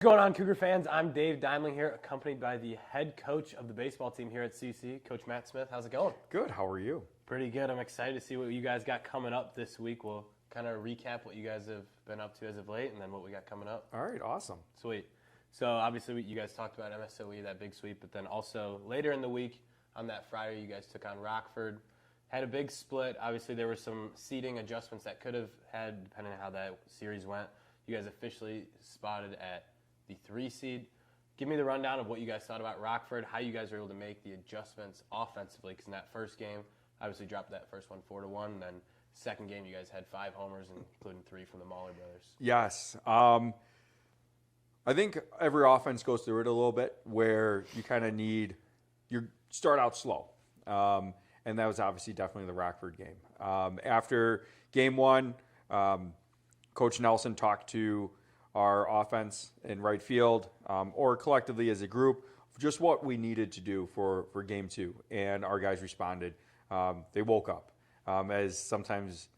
What's going on, Cougar fans? I'm Dave Dimling here, accompanied by the head coach of the baseball team here at CUC, Coach Matt Smith. How's it going? Good. How are you? Pretty good. I'm excited to see what you guys got coming up this week. We'll kind of recap what you guys have been up to as of late and then what we got coming up. All right. Awesome. Sweet. So obviously you guys talked about MSOE, that big sweep, but then also later in the week on that Friday you guys took on Rockford. Had a big split. Obviously there were some seeding adjustments that could have had depending on how that series went. You guys officially spotted at the 3 seed. Give me the rundown of what you guys thought about Rockford, how you guys were able to make the adjustments offensively, because in that first game, obviously dropped that first one 4-1, and then second game you guys had 5 homers, including 3 from the Mahler brothers. Yes. I think every offense goes through it a little bit where you kind of you start out slow. And that was obviously definitely the Rockford game. After game 1, Coach Nelson talked to our offense in right field, or collectively as a group, just what we needed to do for game 2. And our guys responded. They woke up. As sometimes,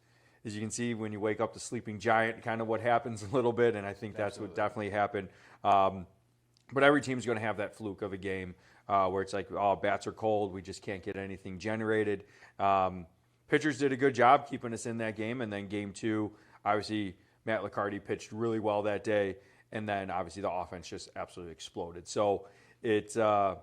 as you can see, when you wake up the sleeping giant, kind of what happens a little bit, and I think that's what definitely happened. But every team's going to have that fluke of a game where it's like, oh, bats are cold, we just can't get anything generated. Pitchers did a good job keeping us in that game, and then game 2, obviously, Matt Liccardi pitched really well that day, and then obviously the offense just absolutely exploded. So it's I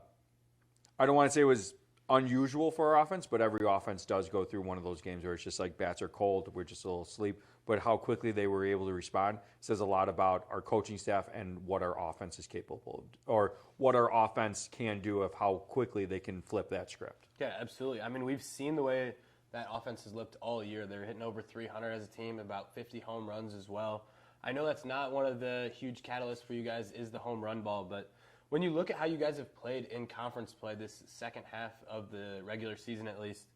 don't want to say it was unusual for our offense, but every offense does go through one of those games where it's just like bats are cold, we're just a little asleep. But how quickly they were able to respond says a lot about our coaching staff and what our offense is capable of, or what our offense can do, of how quickly they can flip that script. Yeah, absolutely. I mean, we've seen the way that offense has looked all year. They're hitting over 300 as a team, about 50 home runs as well. I know that's not one of the huge catalysts for you guys is the home run ball, but when you look at how you guys have played in conference play this second half of the regular season at least,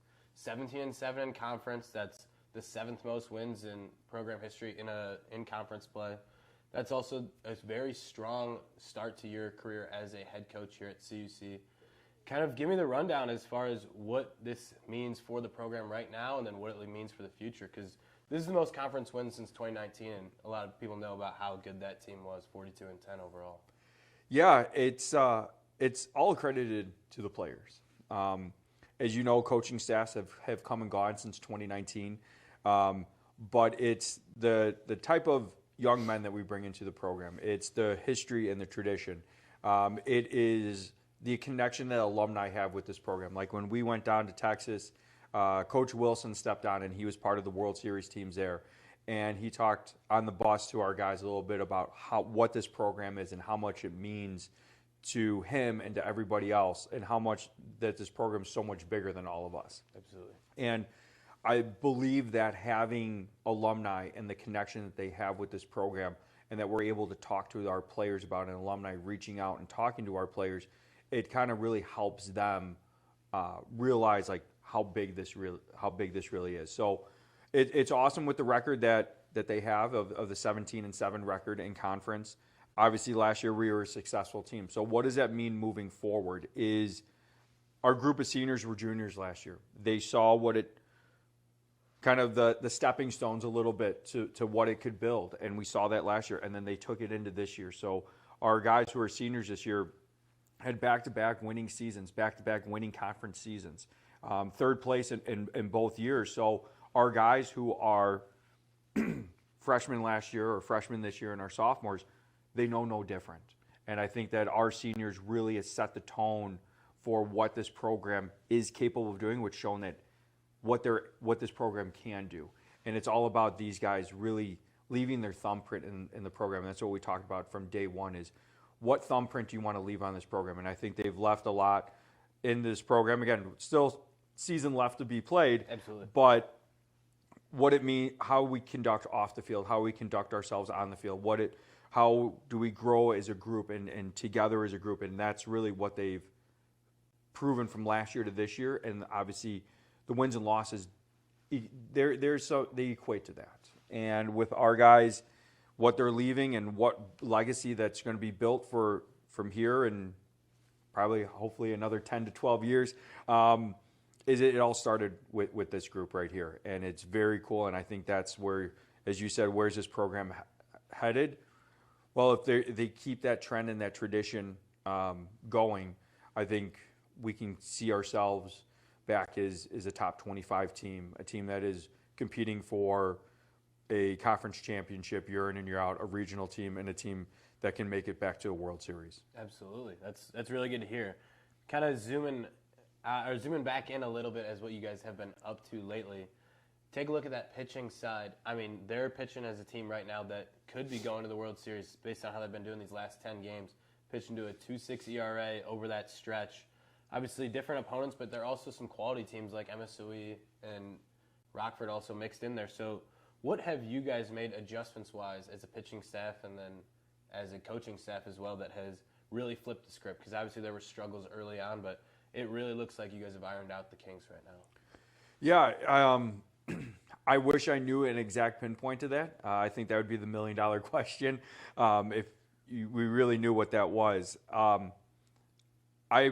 17-7 in conference, that's the 7th most wins in program history in conference play. That's also a very strong start to your career as a head coach here at CUC. Kind of give me the rundown as far as what this means for the program right now and then what it means for the future, because this is the most conference wins since 2019, and a lot of people know about how good that team was, 42-10 overall. Yeah, it's all accredited to the players. As you know, coaching staffs have come and gone since 2019, but it's the type of young men that we bring into the program. It's the history and the tradition. It is the connection that alumni have with this program. Like when we went down to Texas, Coach Wilson stepped on and he was part of the World Series teams there. And he talked on the bus to our guys a little bit about what this program is and how much it means to him and to everybody else, and how much that this program is so much bigger than all of us. Absolutely. And I believe that having alumni and the connection that they have with this program, and that we're able to talk to our players about, and alumni reaching out and talking to our players, it kind of really helps them realize like how big this really is. So it's awesome with the record that they have of the 17-7 record in conference. Obviously, last year we were a successful team. So what does that mean moving forward? Is our group of seniors were juniors last year. They saw what it kind of the stepping stones a little bit to what it could build, and we saw that last year. And then they took it into this year. So our guys who are seniors this year had back-to-back winning seasons, back-to-back winning conference seasons, third place in both years. So our guys who are freshmen last year or freshmen this year and our sophomores, they know no different. And I think that our seniors really has set the tone for what this program is capable of doing, which shown that what this program can do. And it's all about these guys really leaving their thumbprint in the program. And that's what we talked about from day one is, what thumbprint do you want to leave on this program? And I think they've left a lot in this program. Again, still season left to be played. Absolutely. But what it means, how we conduct off the field, how we conduct ourselves on the field, how do we grow as a group and together as a group. And that's really what they've proven from last year to this year. And obviously the wins and losses, they equate to that. And with our guys, what they're leaving and what legacy that's going to be built from here and probably hopefully another 10 to 12 years, is it all started with this group right here. And it's very cool. And I think that's where, as you said, where's this program headed? Well, if they keep that trend and that tradition going, I think we can see ourselves back as a top 25 team, a team that is competing for a conference championship year in and year out, a regional team, and a team that can make it back to a World Series. Absolutely. That's really good to hear. Kind of zooming back in a little bit as what you guys have been up to lately. Take a look at that pitching side. I mean, they're pitching as a team right now that could be going to the World Series based on how they've been doing these last 10 games, pitching to a 2.6 ERA over that stretch. Obviously different opponents, but there are also some quality teams like MSOE and Rockford also mixed in there. So what have you guys made adjustments-wise as a pitching staff and then as a coaching staff as well that has really flipped the script? Because obviously there were struggles early on, but it really looks like you guys have ironed out the kinks right now. Yeah, I wish I knew an exact pinpoint to that. I think that would be the $1 million question if we really knew what that was. I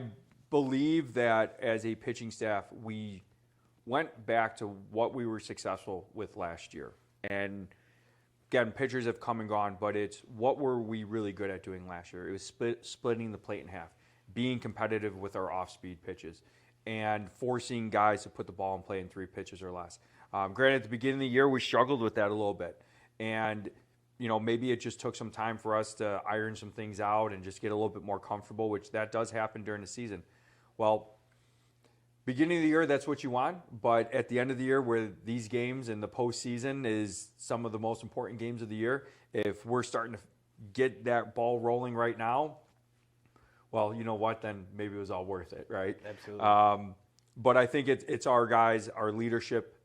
believe that as a pitching staff, we went back to what we were successful with last year. And again, pitchers have come and gone, but it's what were we really good at doing last year? It was splitting the plate in half, being competitive with our off-speed pitches, and forcing guys to put the ball in play in 3 pitches or less. Granted, at the beginning of the year, we struggled with that a little bit. And, maybe it just took some time for us to iron some things out and just get a little bit more comfortable, which that does happen during the season. Well, beginning of the year, that's what you want. But at the end of the year, where these games and the postseason is some of the most important games of the year, if we're starting to get that ball rolling right now, well, you know what? Then maybe it was all worth it, right? Absolutely. But I think it's our guys, our leadership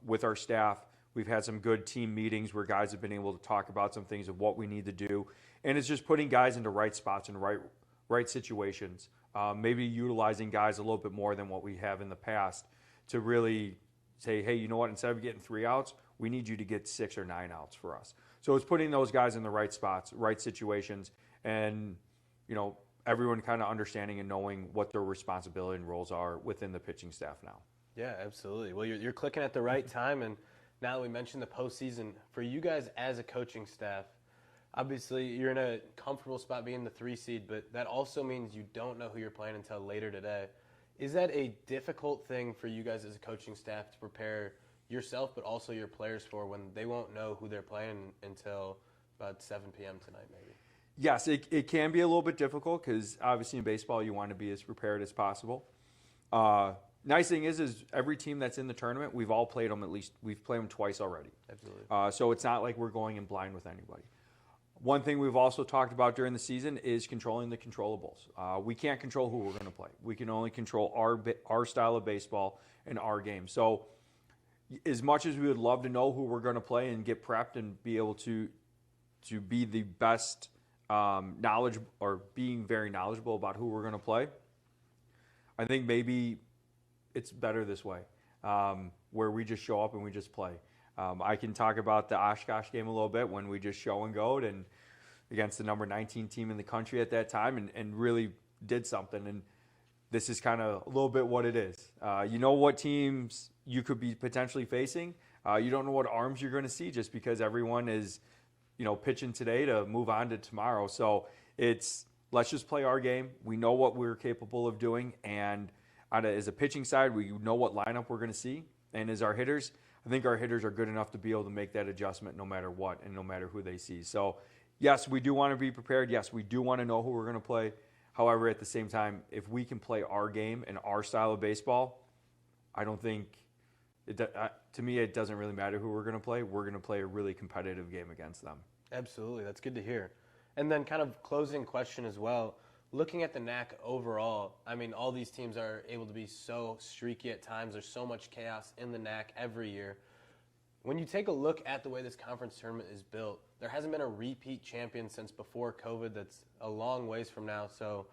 with our staff. We've had some good team meetings where guys have been able to talk about some things of what we need to do. And it's just putting guys into right spots and right situations. Maybe utilizing guys a little bit more than what we have in the past to really say, hey, you know what? Instead of getting 3 outs, we need you to get 6 or 9 outs for us. So it's putting those guys in the right spots, right situations, and, everyone kind of understanding and knowing what their responsibility and roles are within the pitching staff now. Yeah, absolutely. Well, you're clicking at the right time, and now that we mentioned the postseason, for you guys as a coaching staff, obviously you're in a comfortable spot being the 3 seed, but that also means you don't know who you're playing until later today. Is that a difficult thing for you guys as a coaching staff to prepare yourself, but also your players for when they won't know who they're playing until about 7 p.m. tonight maybe? Yes, it can be a little bit difficult because obviously in baseball you want to be as prepared as possible. Nice thing is every team that's in the tournament, we've played them twice already. Absolutely. So it's not like we're going in blind with anybody. One thing we've also talked about during the season is controlling the controllables. We can't control who we're going to play. We can only control our style of baseball and our game. So as much as we would love to know who we're going to play and get prepped and be able to be the best knowledge or being very knowledgeable about who we're going to play, I think maybe it's better this way, where we just show up and we just play. I can talk about the Oshkosh game a little bit when we just show and go and against the number 19 team in the country at that time and really did something. And this is kind of a little bit what it is. You know what teams you could be potentially facing. You don't know what arms you're going to see just because everyone is, pitching today to move on to tomorrow. So let's just play our game. We know what we're capable of doing. And as a pitching side, we know what lineup we're going to see. And as our hitters, I think our hitters are good enough to be able to make that adjustment no matter what and no matter who they see. So, yes, we do want to be prepared. Yes, we do want to know who we're going to play. However, at the same time, if we can play our game and our style of baseball, I don't think to me it doesn't really matter who we're going to play. We're going to play a really competitive game against them. Absolutely. That's good to hear. And then kind of closing question as well. Looking at the NACC overall, I mean, all these teams are able to be so streaky at times. There's so much chaos in the NACC every year. When you take a look at the way this conference tournament is built, there hasn't been a repeat champion since before COVID. That's a long ways from now. So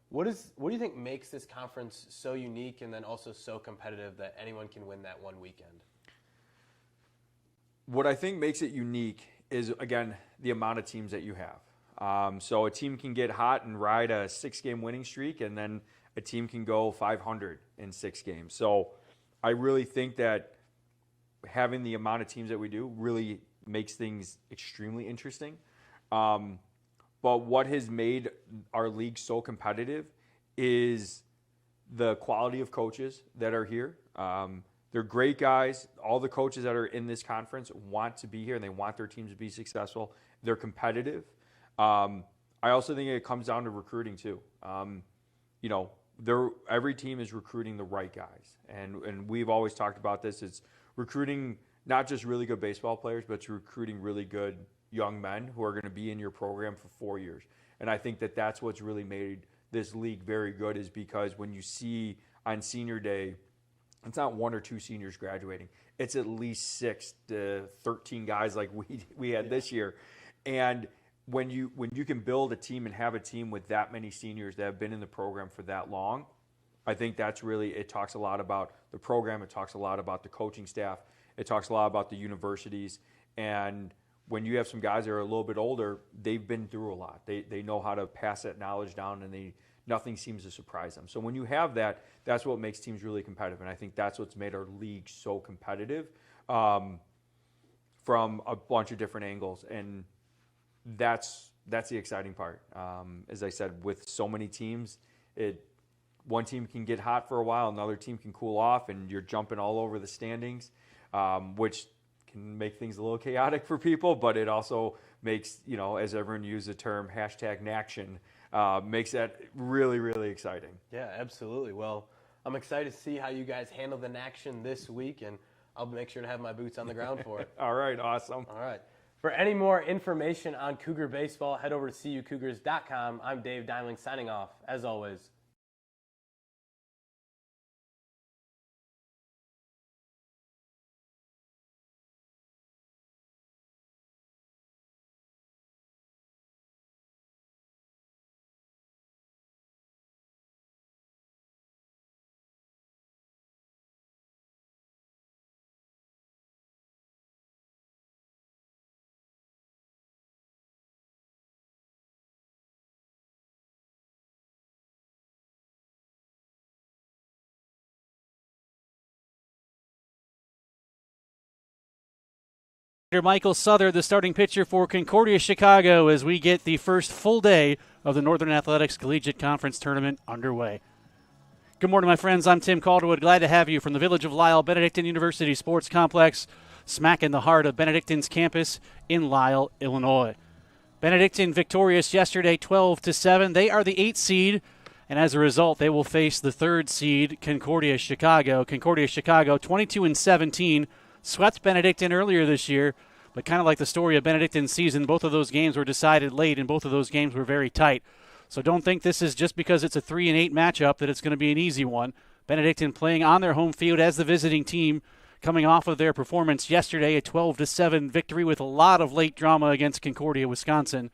what do you think makes this conference so unique and then also so competitive that anyone can win that one weekend? What I think makes it unique is, again, the amount of teams that you have. So a team can get hot and ride a 6-game winning streak, and then a team can go 500 in 6 games. So I really think that having the amount of teams that we do really makes things extremely interesting. But what has made our league so competitive is the quality of coaches that are here. They're great guys. All the coaches that are in this conference want to be here, and they want their teams to be successful. They're competitive. I also think it comes down to recruiting too. Every team is recruiting the right guys, and we've always talked about this. It's recruiting not just really good baseball players, but it's recruiting really good young men who are going to be in your program for 4 years. And I think that that's what's really made this league very good, is because when you see on senior day, it's not 1 or 2 seniors graduating. It's at least 6 to 13 guys like we had this year. And when you can build a team and have a team with that many seniors that have been in the program for that long, I think that's really, it talks a lot about the program. It talks a lot about the coaching staff. It talks a lot about the universities. And when you have some guys that are a little bit older, they've been through a lot. They know how to pass that knowledge down, and nothing seems to surprise them. So when you have that, that's what makes teams really competitive. And I think that's what's made our league so competitive from a bunch of different angles. And that's the exciting part. As I said, with so many teams, one team can get hot for a while, another team can cool off, and you're jumping all over the standings, which can make things a little chaotic for people, but it also makes, as everyone uses the term, #NACCtion, makes that really, really exciting. Yeah, absolutely. Well, I'm excited to see how you guys handle the NACCtion this week, and I'll make sure to have my boots on the ground for it. All right, awesome. All right. For any more information on Cougar baseball, head over to cucougars.com. I'm Dave Dimling signing off, as always. Michael Southard, the starting pitcher for Concordia Chicago, as we get the first full day of the Northern Athletics Collegiate Conference Tournament underway. Good morning, my friends. I'm Tim Calderwood. Glad to have you from the Village of Lisle Benedictine University Sports Complex, smack in the heart of Benedictine's campus in Lisle, Illinois. Benedictine victorious yesterday 12-7. They are the 8th seed, and as a result, they will face the 3rd seed, Concordia Chicago. Concordia Chicago 22-17. Swept Benedictine earlier this year, but kind of like the story of Benedictine's season, both of those games were decided late, and both of those games were very tight. So don't think this is just because it's a 3-8 matchup that it's going to be an easy one. Benedictine playing on their home field as the visiting team, coming off of their performance yesterday, a 12-7 victory with a lot of late drama against Concordia, Wisconsin.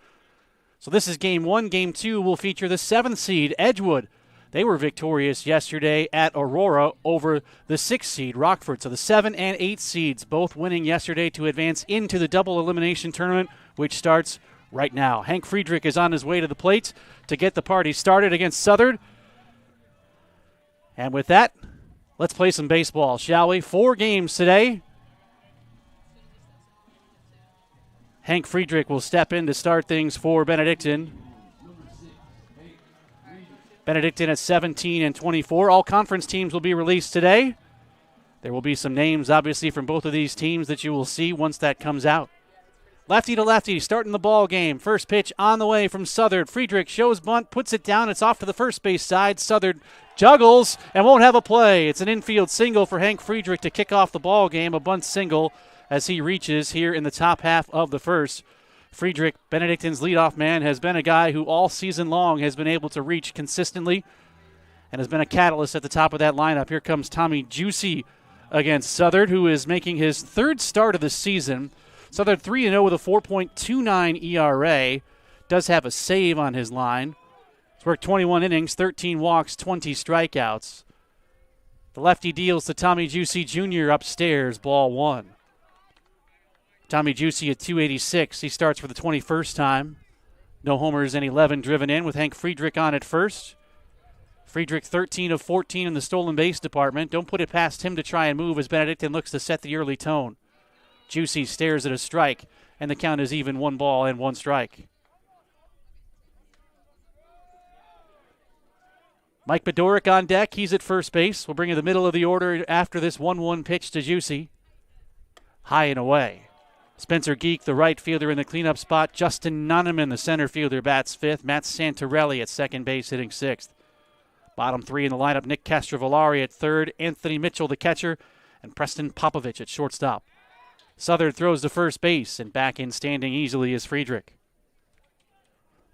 So this is game 1. Game 2 will feature the 7th seed, Edgewood. They were victorious yesterday at Aurora over the 6th seed, Rockford. So the 7 and 8 seeds both winning yesterday to advance into the double elimination tournament, which starts right now. Hank Friedrich is on his way to the plate to get the party started against Southard. And with that, let's play some baseball, shall we? 4 games today. Hank Friedrich will step in to start things for Benedictine. Benedictine at 17-24. All conference teams will be released today. There will be some names, obviously, from both of these teams that you will see once that comes out. Lefty to lefty, starting the ball game. First pitch on the way from Southard. Friedrich shows bunt, puts it down. It's off to the first base side. Southard juggles and won't have a play. It's an infield single for Hank Friedrich to kick off the ball game. A bunt single as he reaches here in the top half of the first. Friedrich, Benedictine's leadoff man, has been a guy who all season long has been able to reach consistently and has been a catalyst at the top of that lineup. Here comes Tommy Juicy against Southard, who is making his 3rd start of the season. Southard 3-0 with a 4.29 ERA. Does have a save on his line. He's worked 21 innings, 13 walks, 20 strikeouts. The lefty deals to Tommy Juicy Jr. upstairs, ball 1. Tommy Juicy at 286. He starts for the 21st time. No homers and 11 driven in with Hank Friedrich on at first. Friedrich 13 of 14 in the stolen base department. Don't put it past him to try and move as Benedictine looks to set the early tone. Juicy stares at a strike, and the count is even 1 ball and 1 strike. Mike Bedoric on deck. He's at first base. We'll bring you the middle of the order after this 1-1 pitch to Juicy. High and away. Spencer Geek, the right fielder in the cleanup spot. Justin Nunneman, the center fielder, bats fifth. Matt Santorelli at second base, hitting sixth. Bottom three in the lineup, Nick Castrovillari at third. Anthony Mitchell, the catcher. And Preston Popovich at shortstop. Southern throws to first base, and back in standing easily is Friedrich.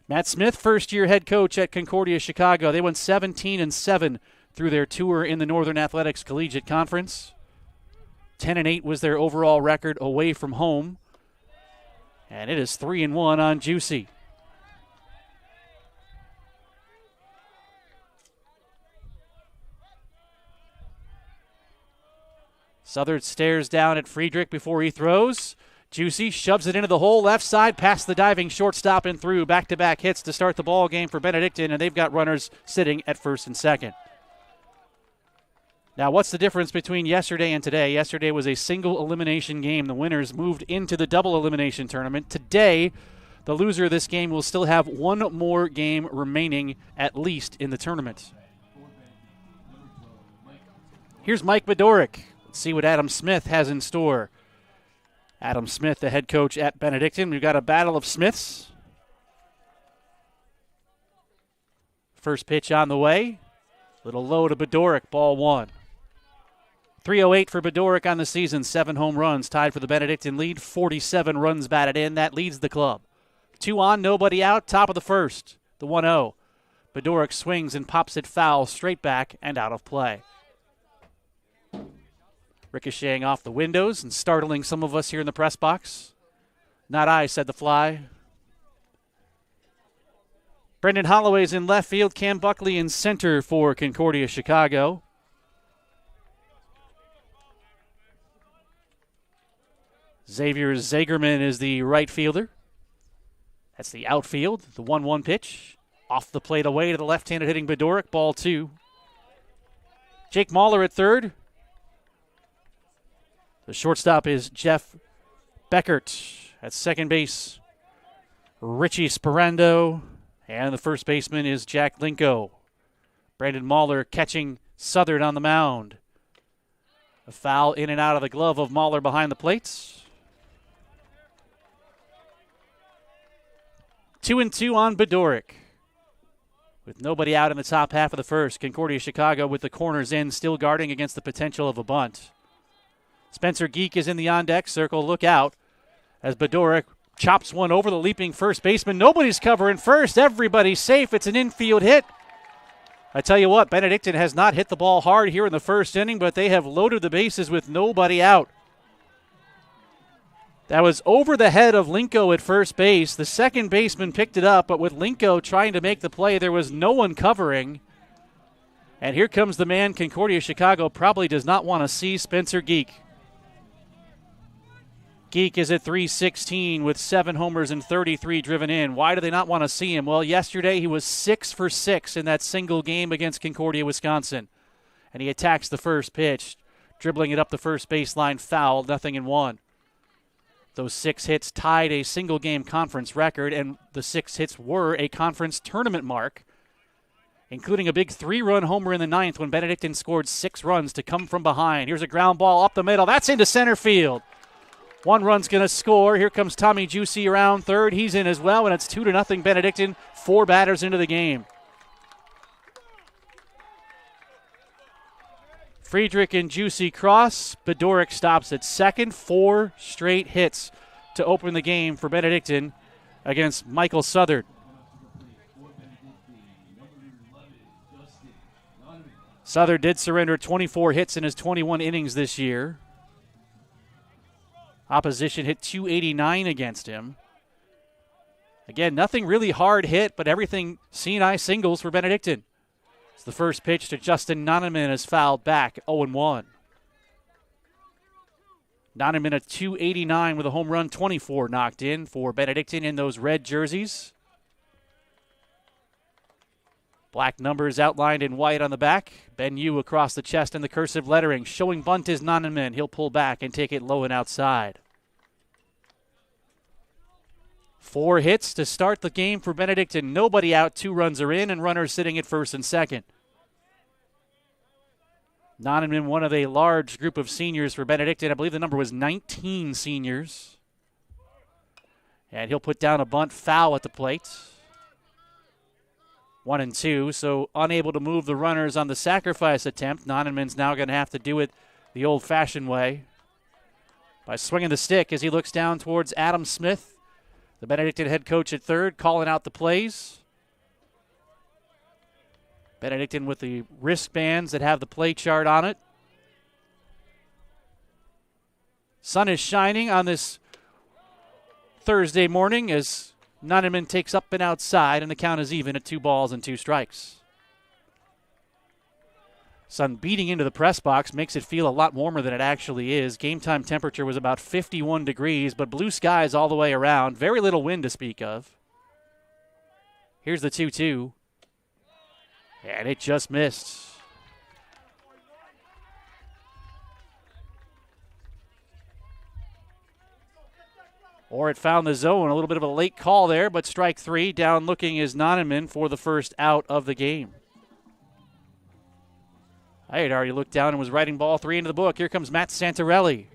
Matt Smith, first-year head coach at Concordia Chicago. They went 17-7 through their tour in the Northern Athletics Collegiate Conference. 10-8 was their overall record away from home. And it is 3-1 on Juicy. Southern stares down at Friedrich before he throws. Juicy shoves it into the hole left side, past the diving shortstop and through. Back-to-back hits to start the ball game for Benedictine, and they've got runners sitting at first and second. Now, what's the difference between yesterday and today? Yesterday was a single elimination game. The winners moved into the double elimination tournament. Today, the loser of this game will still have one more game remaining, at least, in the tournament. Here's Mike Bedoric. Let's see what Adam Smith has in store. Adam Smith, the head coach at Benedictine. We've got a battle of Smiths. First pitch on the way. Little low to Bedoric, ball one. 308 for Bedoric on the season, 7 home runs, tied for the Benedictine lead, 47 runs batted in. That leads the club. 2 on, nobody out, top of the first, the 1-0. Bedoric swings and pops it foul, straight back and out of play. Ricocheting off the windows and startling some of us here in the press box. Not I, said the fly. Brendan Holloway's in left field. Cam Buckley in center for Concordia Chicago. Xavier Zagerman is the right fielder. That's the outfield. The 1-1 pitch. Off the plate away to the left-handed hitting Bedoric. Ball 2. Jake Mahler at third. The shortstop is Jeff Beckert. At second base, Richie Sperando. And the first baseman is Jack Linko. Brandon Mahler catching Southern on the mound. A foul in and out of the glove of Mahler behind the plates. 2-2 on Bedoric. With nobody out in the top half of the first, Concordia Chicago with the corners in, still guarding against the potential of a bunt. Spencer Geek is in the on-deck circle. Look out as Bedoric chops one over the leaping first baseman. Nobody's covering first. Everybody's safe. It's an infield hit. I tell you what, Benedictine has not hit the ball hard here in the first inning, but they have loaded the bases with nobody out. That was over the head of Linko at first base. The second baseman picked it up, but with Linko trying to make the play, there was no one covering. And here comes the man Concordia Chicago probably does not want to see, Spencer Geek. Geek is at .316 with 7 homers and 33 driven in. Why do they not want to see him? Well, yesterday he was 6 for 6 in that single game against Concordia, Wisconsin. And he attacks the first pitch, dribbling it up the first baseline, foul, 0-1. Those 6 hits tied a single-game conference record, and the 6 hits were a conference tournament mark, including a big 3-run homer in the 9th when Benedictine scored 6 runs to come from behind. Here's a ground ball up the middle. That's into center field. 1 run's going to score. Here comes Tommy Juicy around third. He's in as well, and it's 2-0 Benedictine. 4 batters into the game. Friedrich and Juicy cross. Bedoric stops at second. 4 straight hits to open the game for Benedictine against Michael Southern. Southern did surrender 24 hits in his 21 innings this year. Opposition hit .289 against him. Again, nothing really hard hit, but everything C&I singles for Benedictine. It's the first pitch to Justin Nonneman is fouled back, 0-1. Nonneman at .289 with a home run, 24 knocked in for Benedictine in those red jerseys. Black numbers outlined in white on the back. Ben Yu across the chest in the cursive lettering. Showing bunt is Nonneman. He'll pull back and take it low and outside. 4 hits to start the game for Benedictine. Nobody out, 2 runs are in, and runners sitting at first and second. Nonneman, one of a large group of seniors for Benedictine. I believe the number was 19 seniors. And he'll put down a bunt foul at the plate. 1-2, so unable to move the runners on the sacrifice attempt. Nonneman's now going to have to do it the old-fashioned way by swinging the stick as he looks down towards Adam Smith, the Benedictine head coach at third, calling out the plays. Benedictine with the wristbands that have the play chart on it. Sun is shining on this Thursday morning as Nonneman takes up and outside, and the count is even at 2 balls and 2 strikes. Sun beating into the press box makes it feel a lot warmer than it actually is. Game time temperature was about 51 degrees, but blue skies all the way around. Very little wind to speak of. Here's the 2-2. And it just missed. Or it found the zone. A little bit of a late call there, but strike 3. Down looking is Nonneman for the first out of the game. I had already looked down and was writing ball 3 into the book. Here comes Matt Santarelli.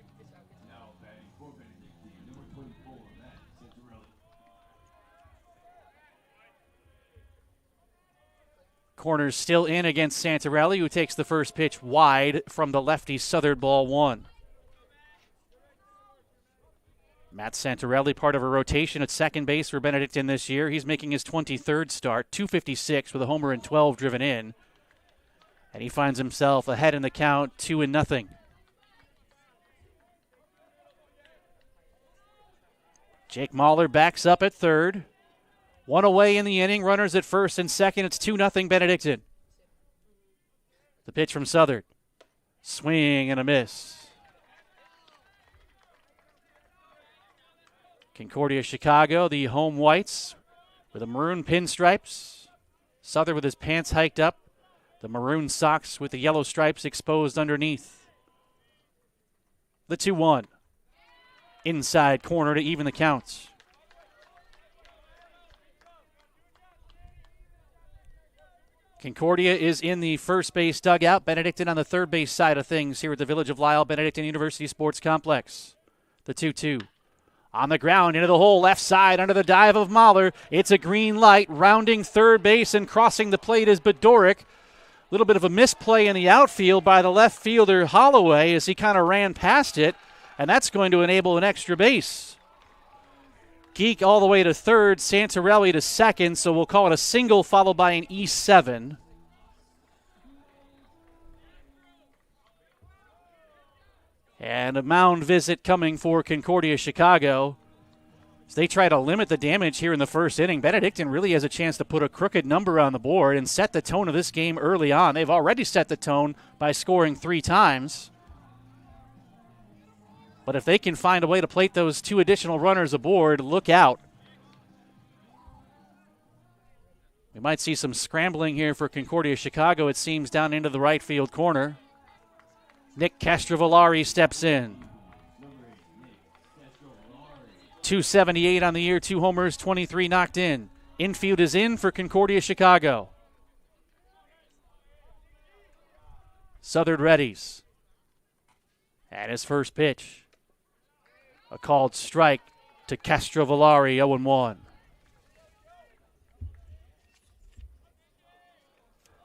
Corner's still in against Santarelli, who takes the first pitch wide from the lefty Southern ball 1. Matt Santarelli, part of a rotation at second base for Benedictine this year. He's making his 23rd start, .256 with a homer and 12 driven in. And he finds himself ahead in the count, 2-0. Jake Mahler backs up at third. 1 away in the inning. Runners at first and second. It's 2-0 Benedictine. The pitch from Southern. Swing and a miss. Concordia Chicago, the home whites, with the maroon pinstripes. Southern with his pants hiked up. The maroon socks with the yellow stripes exposed underneath. The 2-1. Inside corner to even the counts. Concordia is in the first base dugout. Benedictine on the third base side of things here at the Village of Lisle Benedictine University Sports Complex. The 2-2. On the ground, into the hole, left side, under the dive of Mahler. It's a green light. Rounding third base and crossing the plate is Bedoric. A little bit of a misplay in the outfield by the left fielder Holloway as he kind of ran past it, and that's going to enable an extra base. Geek all the way to third, Santarelli to second, so we'll call it a single followed by an E7. And a mound visit coming for Concordia Chicago. As they try to limit the damage here in the first inning, Benedictine really has a chance to put a crooked number on the board and set the tone of this game early on. They've already set the tone by scoring 3 times. But if they can find a way to plate those 2 additional runners aboard, look out. We might see some scrambling here for Concordia Chicago, it seems, down into the right field corner. Nick Castrovillari steps in. 278 on the year, 2 homers, 23 knocked in. Infield is in for Concordia Chicago. Southern readies. And his first pitch. A called strike to Castrovillari, 0-1.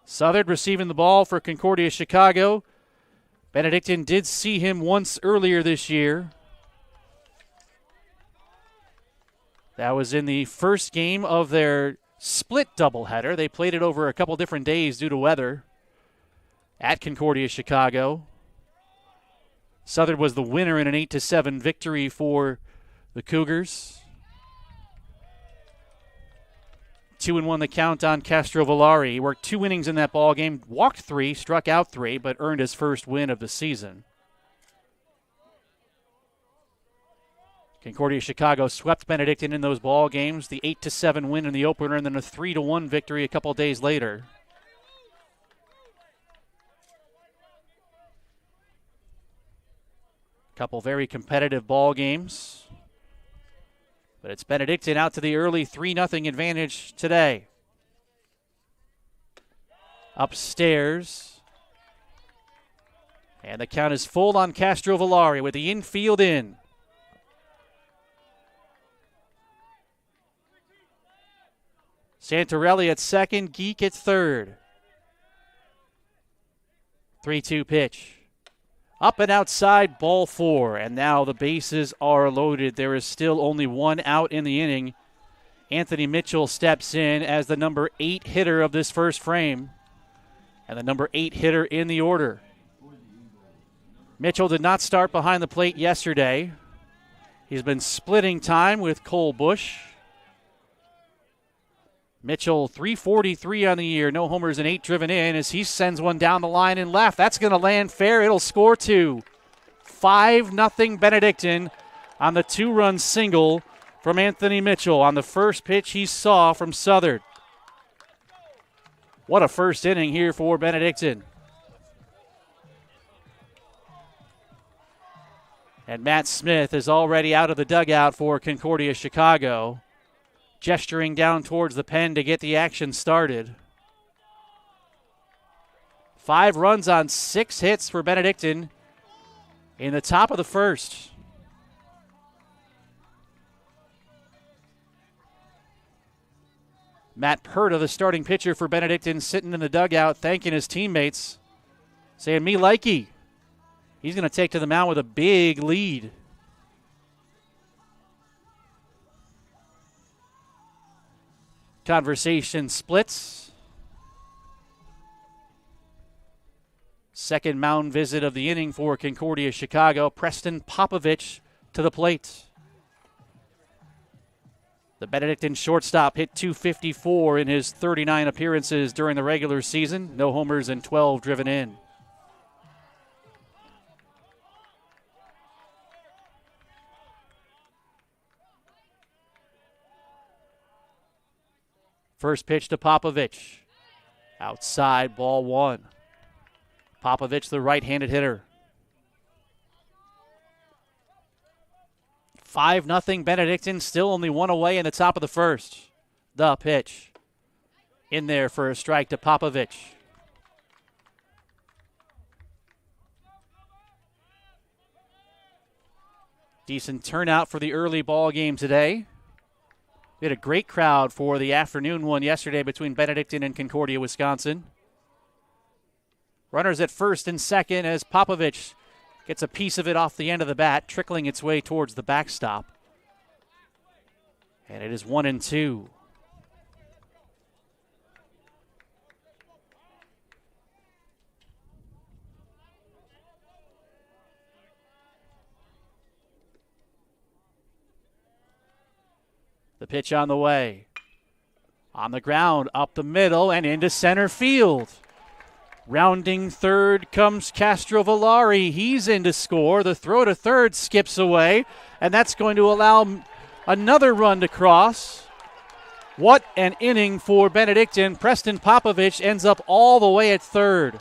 Southern receiving the ball for Concordia Chicago. Benedictine did see him once earlier this year. That was in the first game of their split doubleheader. They played it over a couple different days due to weather at Concordia Chicago. Southern was the winner in an 8-7 victory for the Cougars. 2-1 the count on Castrovillari. He worked 2 innings in that ball game, walked 3, struck out 3, but earned his first win of the season. Concordia Chicago swept Benedictine in those ball games, the 8-7 win in the opener, and then a 3-1 victory a couple days later. Couple very competitive ball games. But it's Benedictine out to the early 3-0 advantage today. Upstairs. And the count is full on Castrovillari with the infield in. Santorelli at second, Geek at third. 3-2 pitch. Up and outside, ball 4. And now the bases are loaded. There is still only one out in the inning. Anthony Mitchell steps in as the number 8 hitter of this first frame. And the number 8 hitter in the order. Mitchell did not start behind the plate yesterday. He's been splitting time with Cole Busch. Mitchell, 343 on the year, no homers and 8 driven in as he sends one down the line and left. That's going to land fair. It'll score 2. 5-0 Benedictine on the 2-run single from Anthony Mitchell on the first pitch he saw from Southern. What a first inning here for Benedictine. And Matt Smith is already out of the dugout for Concordia Chicago, gesturing down towards the pen to get the action started. 5 runs on 6 hits for Benedictine in the top of the first. Matt Perta, the starting pitcher for Benedictine, sitting in the dugout thanking his teammates, saying, "Me likey." He's going to take to the mound with a big lead. Conversation splits. Second mound visit of the inning for Concordia Chicago. Preston Popovich to the plate. The Benedictine shortstop hit .254 in his 39 appearances during the regular season. No homers and 12 driven in. First pitch to Popovich. Outside, ball 1. Popovich, the right-handed hitter. 5-0 Benedictine, still only 1 away in the top of the first. The pitch. In there for a strike to Popovich. Decent turnout for the early ball game today. We had a great crowd for the afternoon one yesterday between Benedictine and Concordia, Wisconsin. Runners at first and second as Popovich gets a piece of it off the end of the bat, trickling its way towards the backstop. And it is 1-2. The pitch on the way. On the ground, up the middle, and into center field. Rounding third comes Castrovillari. He's in to score. The throw to third skips away, and that's going to allow another run to cross. What an inning for Benedictine. Preston Popovich ends up all the way at third.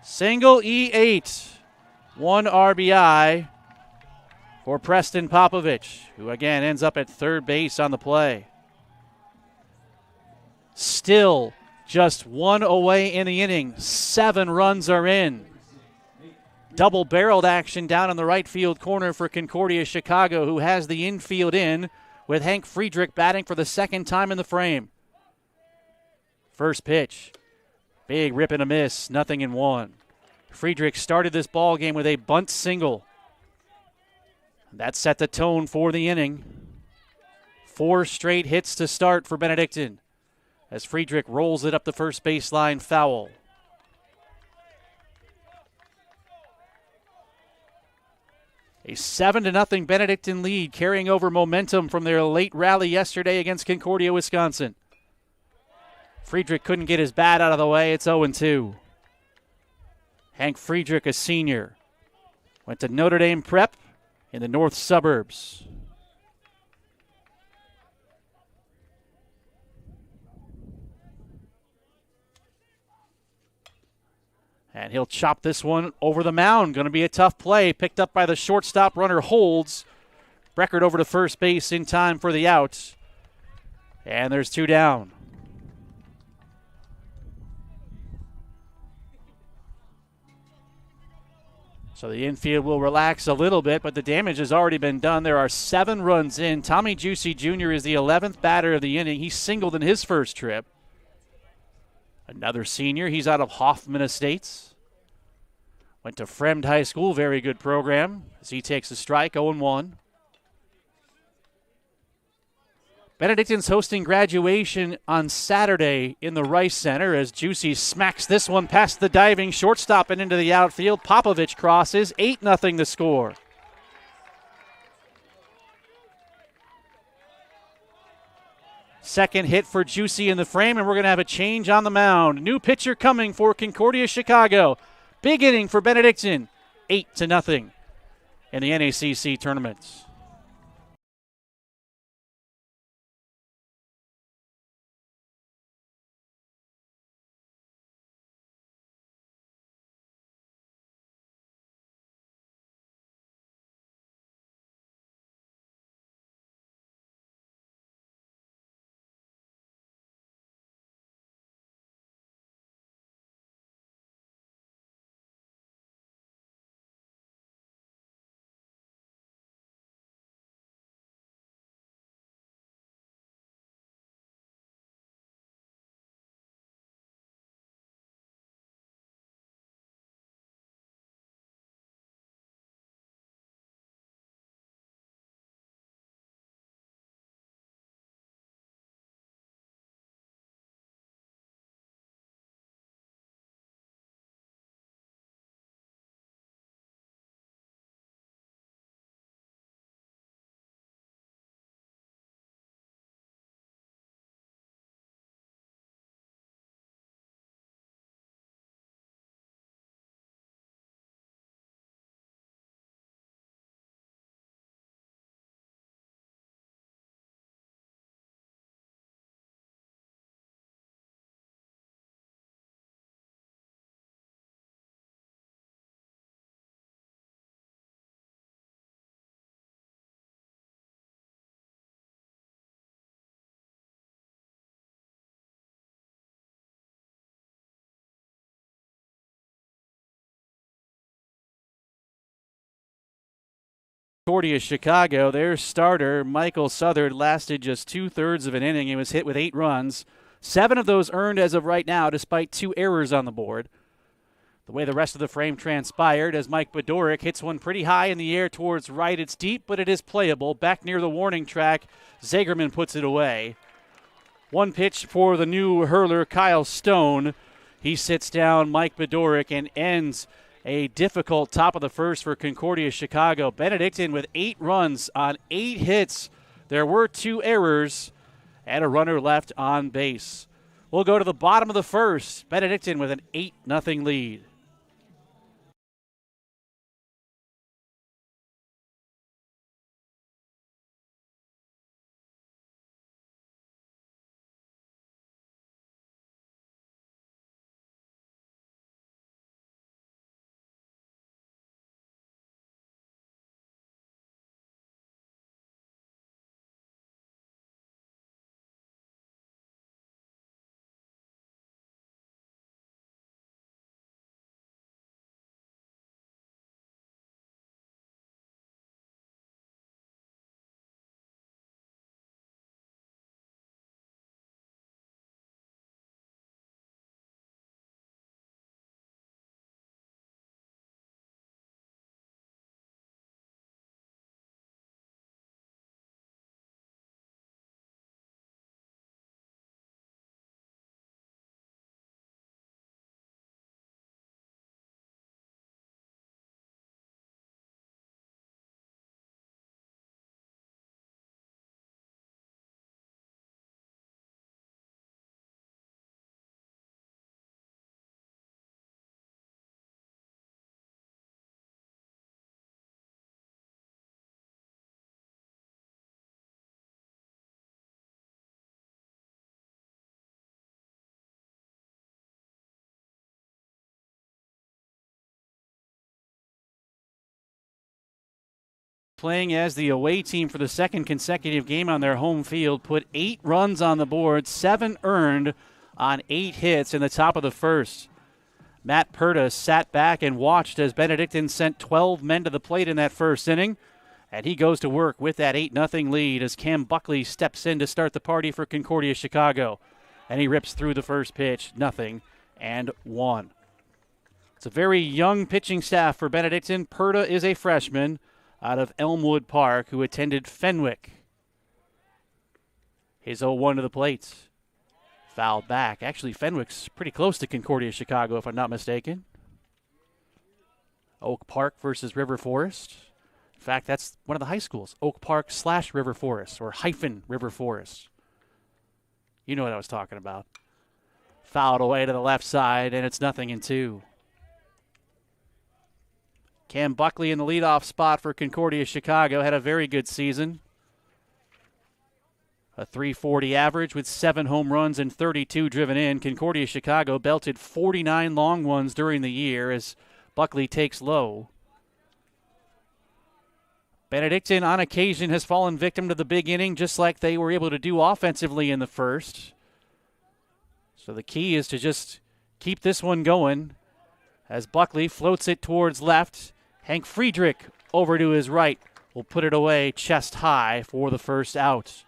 Single E8, 1 RBI for Preston Popovich, who again ends up at third base on the play. Still just 1 away in the inning. 7 runs are in. Double-barreled action down in the right field corner for Concordia Chicago, who has the infield in with Hank Friedrich batting for the second time in the frame. First pitch. Big rip and a miss, 0-1. Friedrich started this ball game with a bunt single. That set the tone for the inning. 4 straight hits to start for Benedictine as Friedrich rolls it up the first baseline foul. A 7-0 Benedictine lead, carrying over momentum from their late rally yesterday against Concordia, Wisconsin. Friedrich couldn't get his bat out of the way. It's 0-2. Hank Friedrich, a senior, went to Notre Dame Prep in the north suburbs. And he'll chop this one over the mound. Going to be a tough play. Picked up by the shortstop. Runner holds. Breckert over to first base in time for the out. And there's 2 down. So the infield will relax a little bit, but the damage has already been done. There are 7 runs in. Tommy Juicy Jr. is the 11th batter of the inning. He singled in his first trip. Another senior. He's out of Hoffman Estates. Went to Fremd High School. Very good program as he takes a strike, 0-1. Benedictine's hosting graduation on Saturday in the Rice Center as Juicy smacks this one past the diving shortstop and into the outfield. Popovich crosses, 8-0 the score. Second hit for Juicy in the frame, and we're going to have a change on the mound. New pitcher coming for Concordia Chicago. Big inning for Benedictine, 8-0 in the NACC tournament. Concordia Chicago, their starter, Michael Southard, lasted just 2/3 of an inning. He was hit with 8 runs. 7 of those earned as of right now, despite 2 errors on the board. The way the rest of the frame transpired as Mike Bedoric hits one pretty high in the air towards right. It's deep, but it is playable. Back near the warning track, Zagerman puts it away. One pitch for the new hurler, Kyle Stone. He sits down Mike Bedoric and ends a difficult top of the first for Concordia Chicago. Benedictine with 8 runs on 8 hits. There were 2 errors and a runner left on base. We'll go to the bottom of the first. Benedictine with an 8-0 lead. playing as the away team for the second consecutive game on their home field, put 8 runs on the board, 7 earned on 8 hits in the top of the first. Matt Perta sat back and watched as Benedictine sent 12 men to the plate in that first inning, and he goes to work with that 8-0 lead as Cam Buckley steps in to start the party for Concordia Chicago, and he rips through the first pitch, 0-1. It's a very young pitching staff for Benedictine. Perta is a freshman out of Elmwood Park who attended Fenwick. His 0-1 to the plate. Fouled back. Actually, Fenwick's pretty close to Concordia Chicago, if I'm not mistaken. Oak Park versus River Forest. In fact, that's one of the high schools. Oak Park / River Forest, or hyphen River Forest. You know what I was talking about. Fouled away to the left side, and it's 0-2. Cam Buckley in the leadoff spot for Concordia Chicago had a very good season. A .340 average with 7 home runs and 32 driven in. Concordia Chicago belted 49 long ones during the year as Buckley takes low. Benedictine on occasion has fallen victim to the big inning, just like they were able to do offensively in the first. So the key is to just keep this one going as Buckley floats it towards left. Hank Friedrich over to his right will put it away chest high for the first out.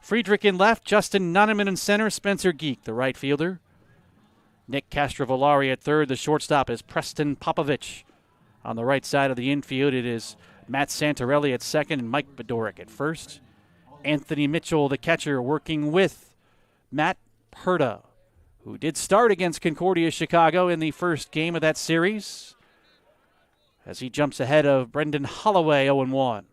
Friedrich in left, Justin Nunneman in center, Spencer Geek, the right fielder. Nick Castrovallari at third. The shortstop is Preston Popovich. On the right side of the infield, it is Matt Santorelli at second and Mike Bedoric at first. Anthony Mitchell, the catcher, working with Matt Perta, who did start against Concordia Chicago in the first game of that series, as he jumps ahead of Brendan Holloway, 0-1.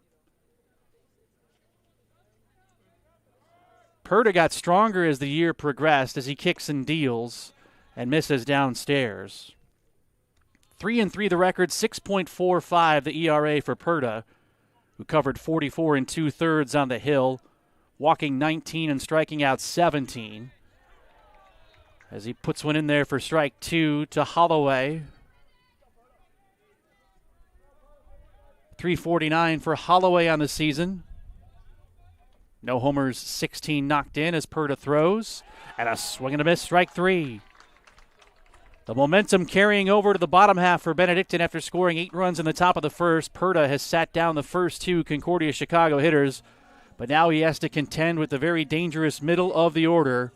Perta got stronger as the year progressed as he kicks and deals and misses downstairs. 3-3 the record, 6.45 the ERA for Perta, who covered 44 2/3 on the hill, walking 19 and striking out 17. As he puts one in there for strike 2 to Holloway. 349 for Holloway on the season. No homers, 16 knocked in as Perta throws. And a swing and a miss, strike 3. The momentum carrying over to the bottom half for Benedictine after scoring 8 runs in the top of the first. Perta has sat down the first 2 Concordia Chicago hitters, but now he has to contend with the very dangerous middle of the order.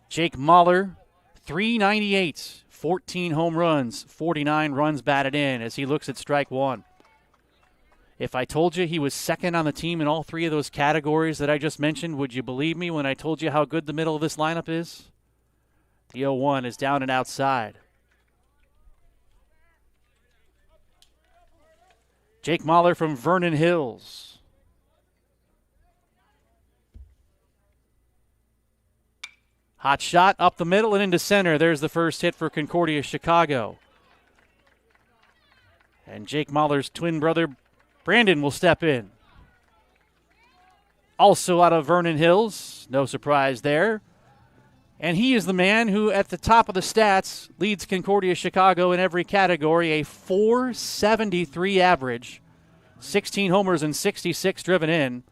Jake Mahler, 398, 14 home runs, 49 runs batted in as he looks at strike 1. If I told you he was second on the team in all 3 of those categories that I just mentioned, would you believe me when I told you how good the middle of this lineup is? The 0-1 is down and outside. Jake Mahler from Vernon Hills. Hot shot up the middle and into center. There's the first hit for Concordia Chicago. And Jake Mahler's twin brother, Brandon, will step in. Also out of Vernon Hills, no surprise there. And he is the man who, at the top of the stats, leads Concordia Chicago in every category, a .473 average, 16 homers and 66 driven in.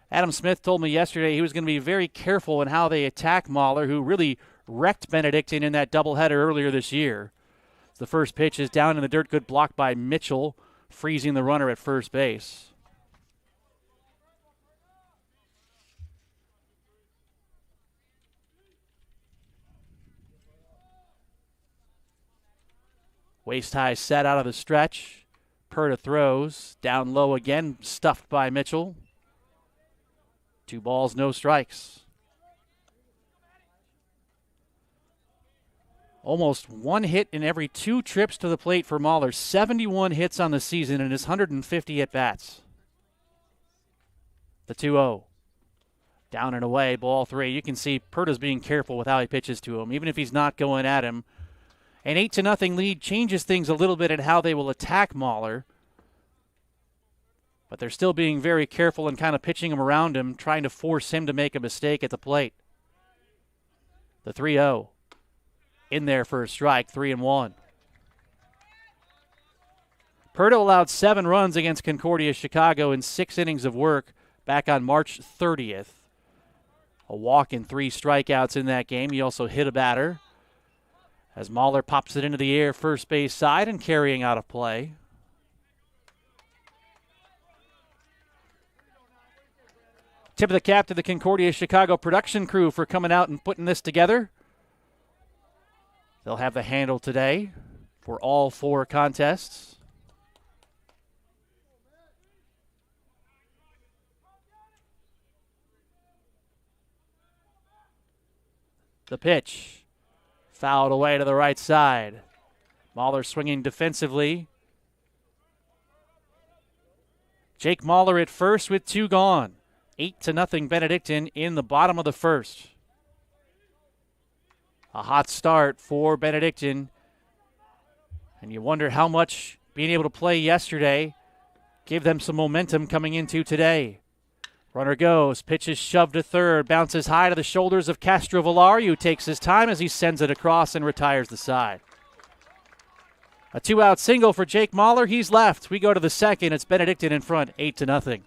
Adam Smith told me yesterday he was going to be very careful in how they attack Mahler, who really wrecked Benedictine in that doubleheader earlier this year. The first pitch is down in the dirt, good block by Mitchell, freezing the runner at first base. Waist high set out of the stretch. Perta throws. Down low again, stuffed by Mitchell. 2 balls, no strikes. Almost 1 hit in every 2 trips to the plate for Mahler. 71 hits on the season and his 150 at-bats. The 2-0. Down and away, ball 3. You can see Perta's being careful with how he pitches to him, even if he's not going at him. An 8-0 lead changes things a little bit in how they will attack Mahler. But they're still being very careful and kind of pitching him around him, trying to force him to make a mistake at the plate. The 3-0. In there for a strike, 3-1. Purdo allowed 7 runs against Concordia Chicago in 6 innings of work back on March 30th. A walk and 3 strikeouts in that game. He also hit a batter as Mahler pops it into the air first base side and carrying out of play. Tip of the cap to the Concordia Chicago production crew for coming out and putting this together. They'll have the handle today for all 4 contests. The pitch. Fouled away to the right side. Mahler swinging defensively. Jake Mahler at first with 2 gone. 8-0 Benedictine in the bottom of the first. A hot start for Benedictine. And you wonder how much being able to play yesterday gave them some momentum coming into today. Runner goes, pitch is shoved to third, bounces high to the shoulders of Castro Villar, who takes his time as he sends it across and retires the side. A 2-out single for Jake Mahler. He's left. We go to the second. It's Benedictine in front, 8-0.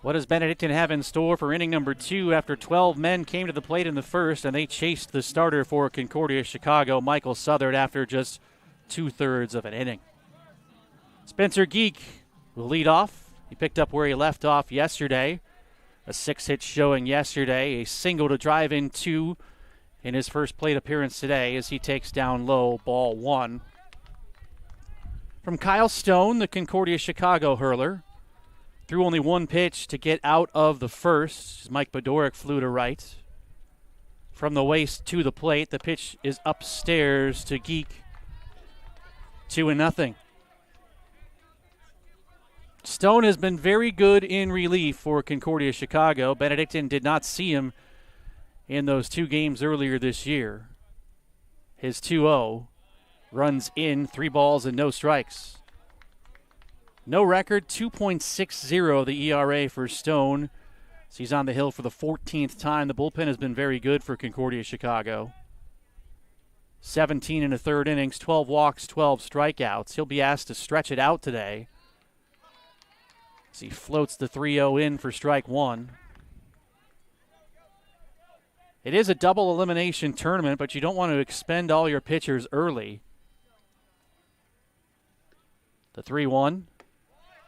What does Benedictine have in store for inning number 2 after 12 men came to the plate in the first and they chased the starter for Concordia Chicago, Michael Southard, after just 2/3 of an inning? Spencer Geek will lead off. He picked up where he left off yesterday. A 6-hit showing yesterday, a single to drive in 2 in his first plate appearance today as he takes down low, ball 1. From Kyle Stone, the Concordia Chicago hurler. Threw only 1 pitch to get out of the first as Mike Bedoric flew to right. From the waist to the plate, the pitch is upstairs to Geek. 2-0. Stone has been very good in relief for Concordia Chicago. Benedictine did not see him in those 2 games earlier this year. His 2-0 runs in 3 balls and no strikes. No record, 2.60 the ERA for Stone. So he's on the hill for the 14th time. The bullpen has been very good for Concordia Chicago. 17 1/3 innings, 12 walks, 12 strikeouts. He'll be asked to stretch it out today as he floats the 3-0 in for strike 1. It is a double elimination tournament, but you don't want to expend all your pitchers early. The 3-1.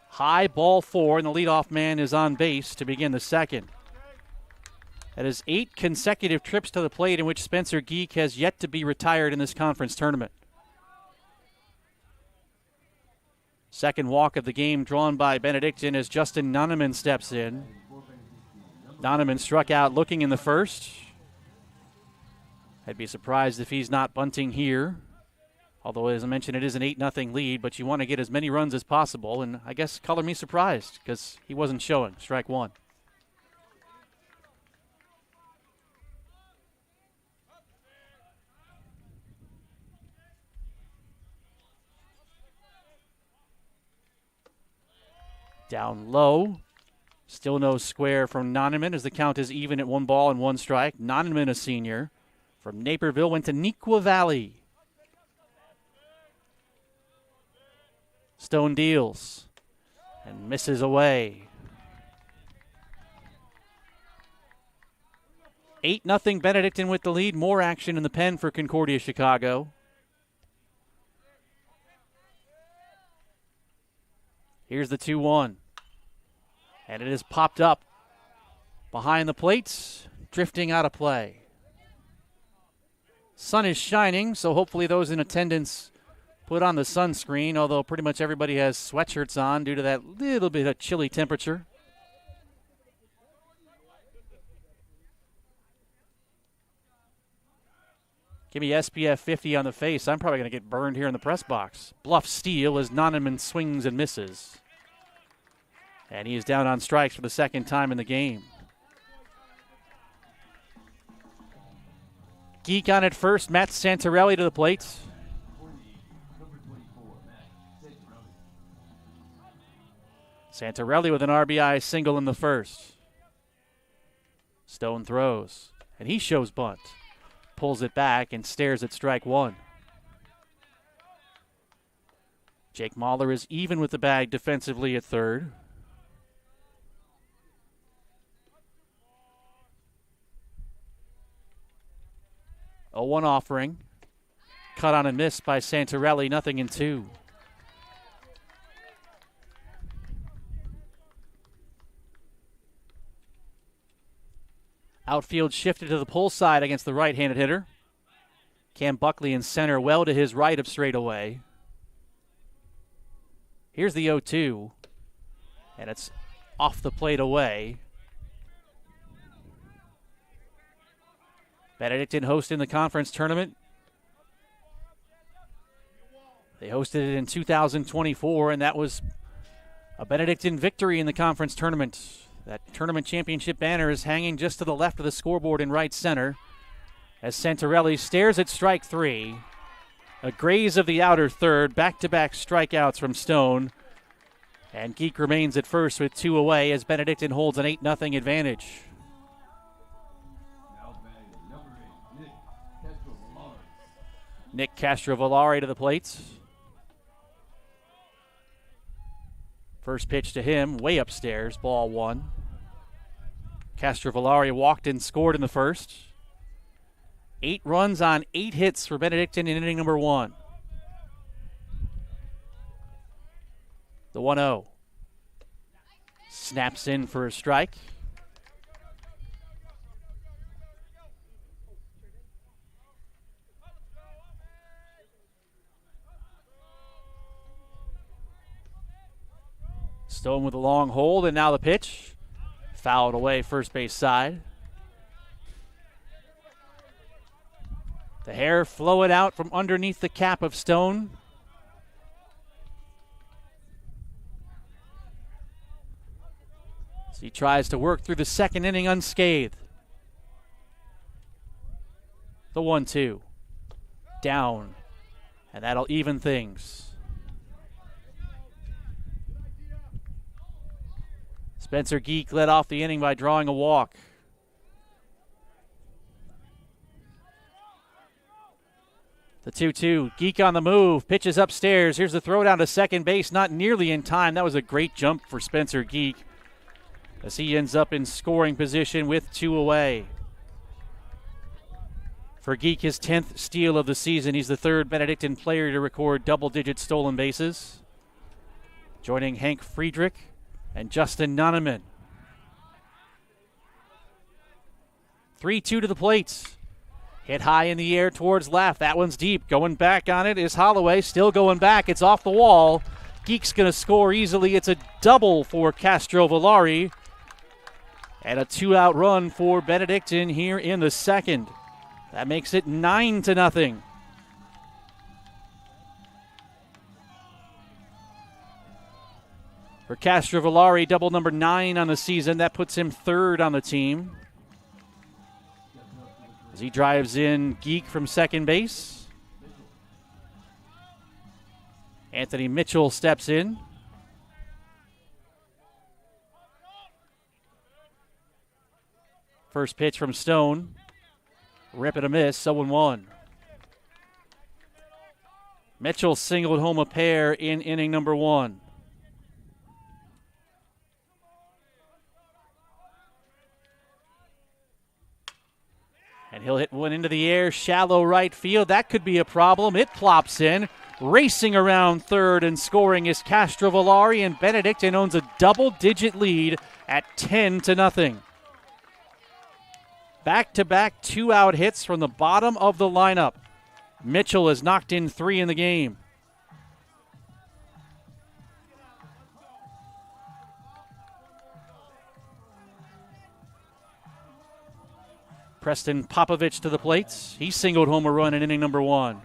High, ball 4, and the leadoff man is on base to begin the second. That is 8 consecutive trips to the plate in which Spencer Geek has yet to be retired in this conference tournament. Second walk of the game drawn by Benedictine as Justin Nunneman steps in. Donovan struck out looking in the first. I'd be surprised if he's not bunting here. Although, as I mentioned, it is an 8-0 lead, but you want to get as many runs as possible. And I guess color me surprised because he wasn't showing. Strike one. Down low. Still no square from Noneman as the count is even at 1 ball and 1 strike. Noneman, a senior from Naperville, went to Neuqua Valley. Stone deals and misses away. 8-0 Benedictine with the lead. More action in the pen for Concordia Chicago. Here's the 2-1. And it is popped up behind the plates, drifting out of play. Sun is shining, so hopefully those in attendance put on the sunscreen, although pretty much everybody has sweatshirts on due to that little bit of chilly temperature. Give me SPF 50 on the face. I'm probably going to get burned here in the press box. Bluff steal as Noneman swings and misses. And he is down on strikes for the second time in the game. Geek on at first. Matt Santarelli to the plate. Santarelli with an RBI single in the first. Stone throws, and he shows bunt. Pulls it back and stares at strike one. Jake Mahler is even with the bag defensively at third. 0-1 offering. Cut on a miss by Santarelli, 0-2. Outfield shifted to the pull side against the right-handed hitter. Cam Buckley in center, well to his right of straightaway. Here's the 0-2, and it's off the plate away. Benedictine hosting the conference tournament. They hosted it in 2024, and that was a Benedictine victory in the conference tournament. That tournament championship banner is hanging just to the left of the scoreboard in right center as Santarelli stares at strike three. A graze of the outer third, back-to-back strikeouts from Stone. And Geek remains at first with 2 away as Benedictine holds an 8-0 advantage. Nick Castrovillari to the plate. First pitch to him, way upstairs, ball 1. Castrovillari walked and scored in the first. 8 runs on 8 hits for Benedictine in inning number 1. The 1-0. Snaps in for a strike. Stone with a long hold, and now the pitch. Fouled away first base side. The hair flowing out from underneath the cap of Stone. As he tries to work through the second inning unscathed. The 1-2. Down. And that'll even things. Spencer Geek led off the inning by drawing a walk. The 2-2. Geek on the move. Pitches upstairs. Here's the throw down to second base. Not nearly in time. That was a great jump for Spencer Geek as he ends up in scoring position with 2 away. For Geek, his 10th steal of the season. He's the 3rd Benedictine player to record double-digit stolen bases. Joining Hank Friedrich and Justin Noneman. 3-2 to the plate. Hit high in the air towards left. That one's deep. Going back on it is Holloway. Still going back. It's off the wall. Geek's going to score easily. It's a double for Castrovillari. And a 2-out run for Benedictine here in the second. That makes it 9-0. For Castrovillari, double number 9 on the season. That puts him third on the team. As he drives in Geek from second base. Anthony Mitchell steps in. First pitch from Stone. Rip and a miss, 0-1. Mitchell singled home a pair in inning number 1. And he'll hit one into the air, shallow right field. That could be a problem. It plops in. Racing around third and scoring is Castrovillari, and Benedictine owns a double-digit lead at 10-0. Back-to-back 2-out hits from the bottom of the lineup. Mitchell has knocked in 3 in the game. Preston Popovich to the plates. He singled home a run in inning number 1.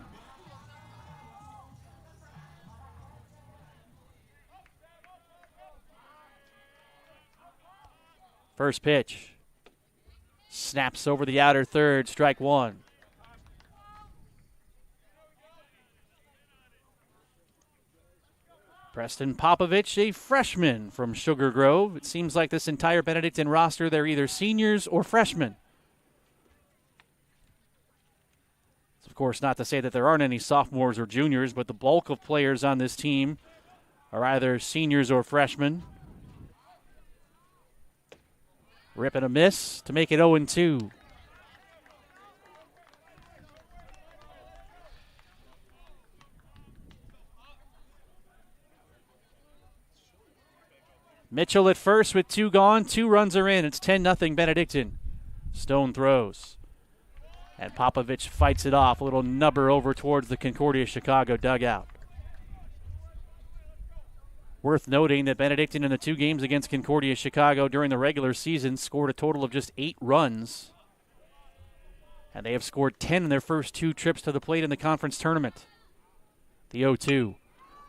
First pitch. Snaps over the outer third, strike 1. Preston Popovich, a freshman from Sugar Grove. It seems like this entire Benedictine roster, they're either seniors or freshmen. Of course, not to say that there aren't any sophomores or juniors, but the bulk of players on this team are either seniors or freshmen. Rip and a miss to make it 0-2. Mitchell at first with 2 gone. 2 runs are in. It's 10-0 Benedictine. Stone throws. And Popovich fights it off. A little nubber over towards the Concordia Chicago dugout. Worth noting that Benedictine in the 2 games against Concordia Chicago during the regular season scored a total of just 8 runs. And they have scored 10 in their first 2 trips to the plate in the conference tournament. The 0-2.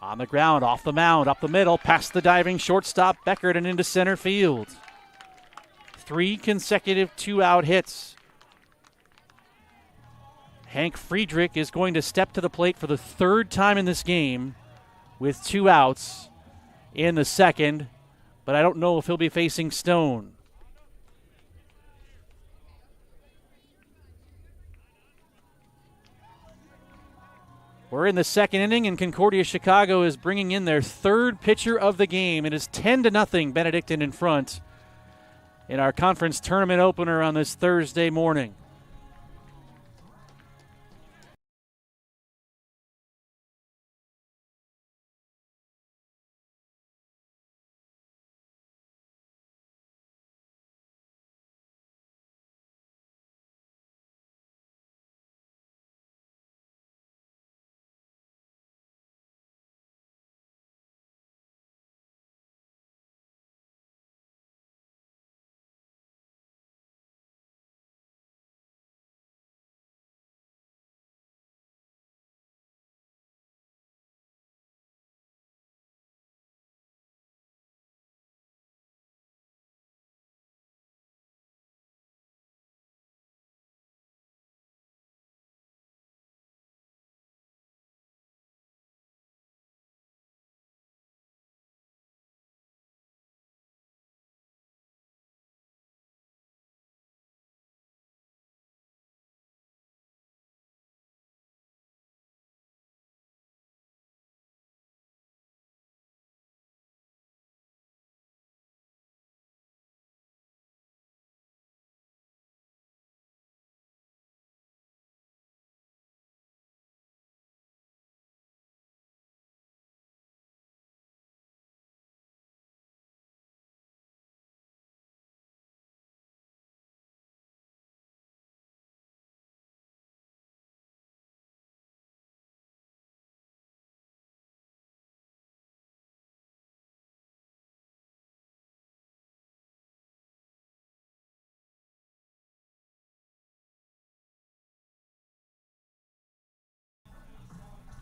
On the ground, off the mound, up the middle, past the diving shortstop Beckert and into center field. 3 consecutive 2-out hits. Hank Friedrich is going to step to the plate for the 3rd time in this game with 2 outs in the second, but I don't know if he'll be facing Stone. We're in the second inning, and Concordia Chicago is bringing in their 3rd pitcher of the game. It is 10-0 Benedictine in front in our conference tournament opener on this Thursday morning.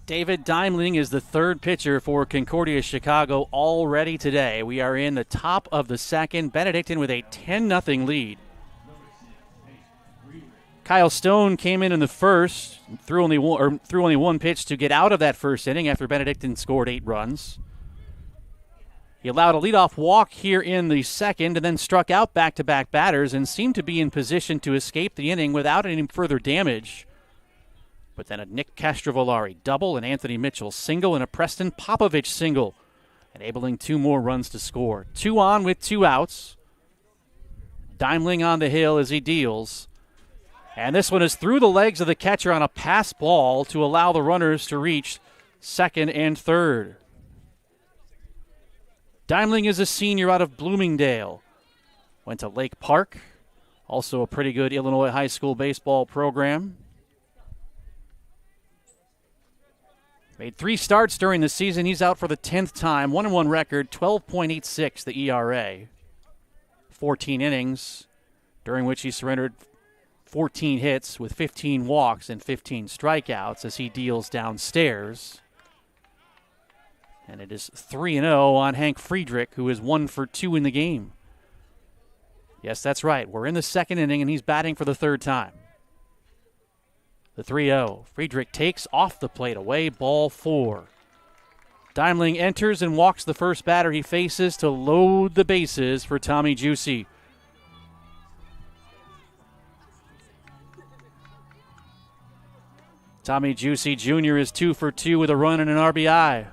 David Deimling is the third pitcher for Concordia Chicago already today. We are in the top of the second. Benedictine with a 10-0 lead. Kyle Stone came in the first, threw only one pitch to get out of that first inning after Benedictine scored 8 runs. He allowed a leadoff walk here in the second and then struck out back-to-back batters and seemed to be in position to escape the inning without any further damage. But then a Nick Castrovalari double, an Anthony Mitchell single, and a Preston Popovich single, enabling 2 more runs to score. 2 on with 2 outs. Deimling on the hill as he deals. And this one is through the legs of the catcher on a pass ball to allow the runners to reach second and third. Deimling is a senior out of Bloomingdale. Went to Lake Park, also a pretty good Illinois high school baseball program. Made 3 starts during the season. He's out for the 10th time. 1-1 record, 12.86 the ERA. 14 innings, during which he surrendered 14 hits with 15 walks and 15 strikeouts as he deals downstairs. And it is 3-0 on Hank Friedrich, who is 1 for 2 in the game. Yes, that's right. We're in the second inning, and he's batting for the 3rd time. The 3-0. Friedrich takes off the plate away, ball 4. Deimling enters and walks the first batter he faces to load the bases for Tommy Juicy. Tommy Juicy Jr. is 2 for 2 with a run and an RBI.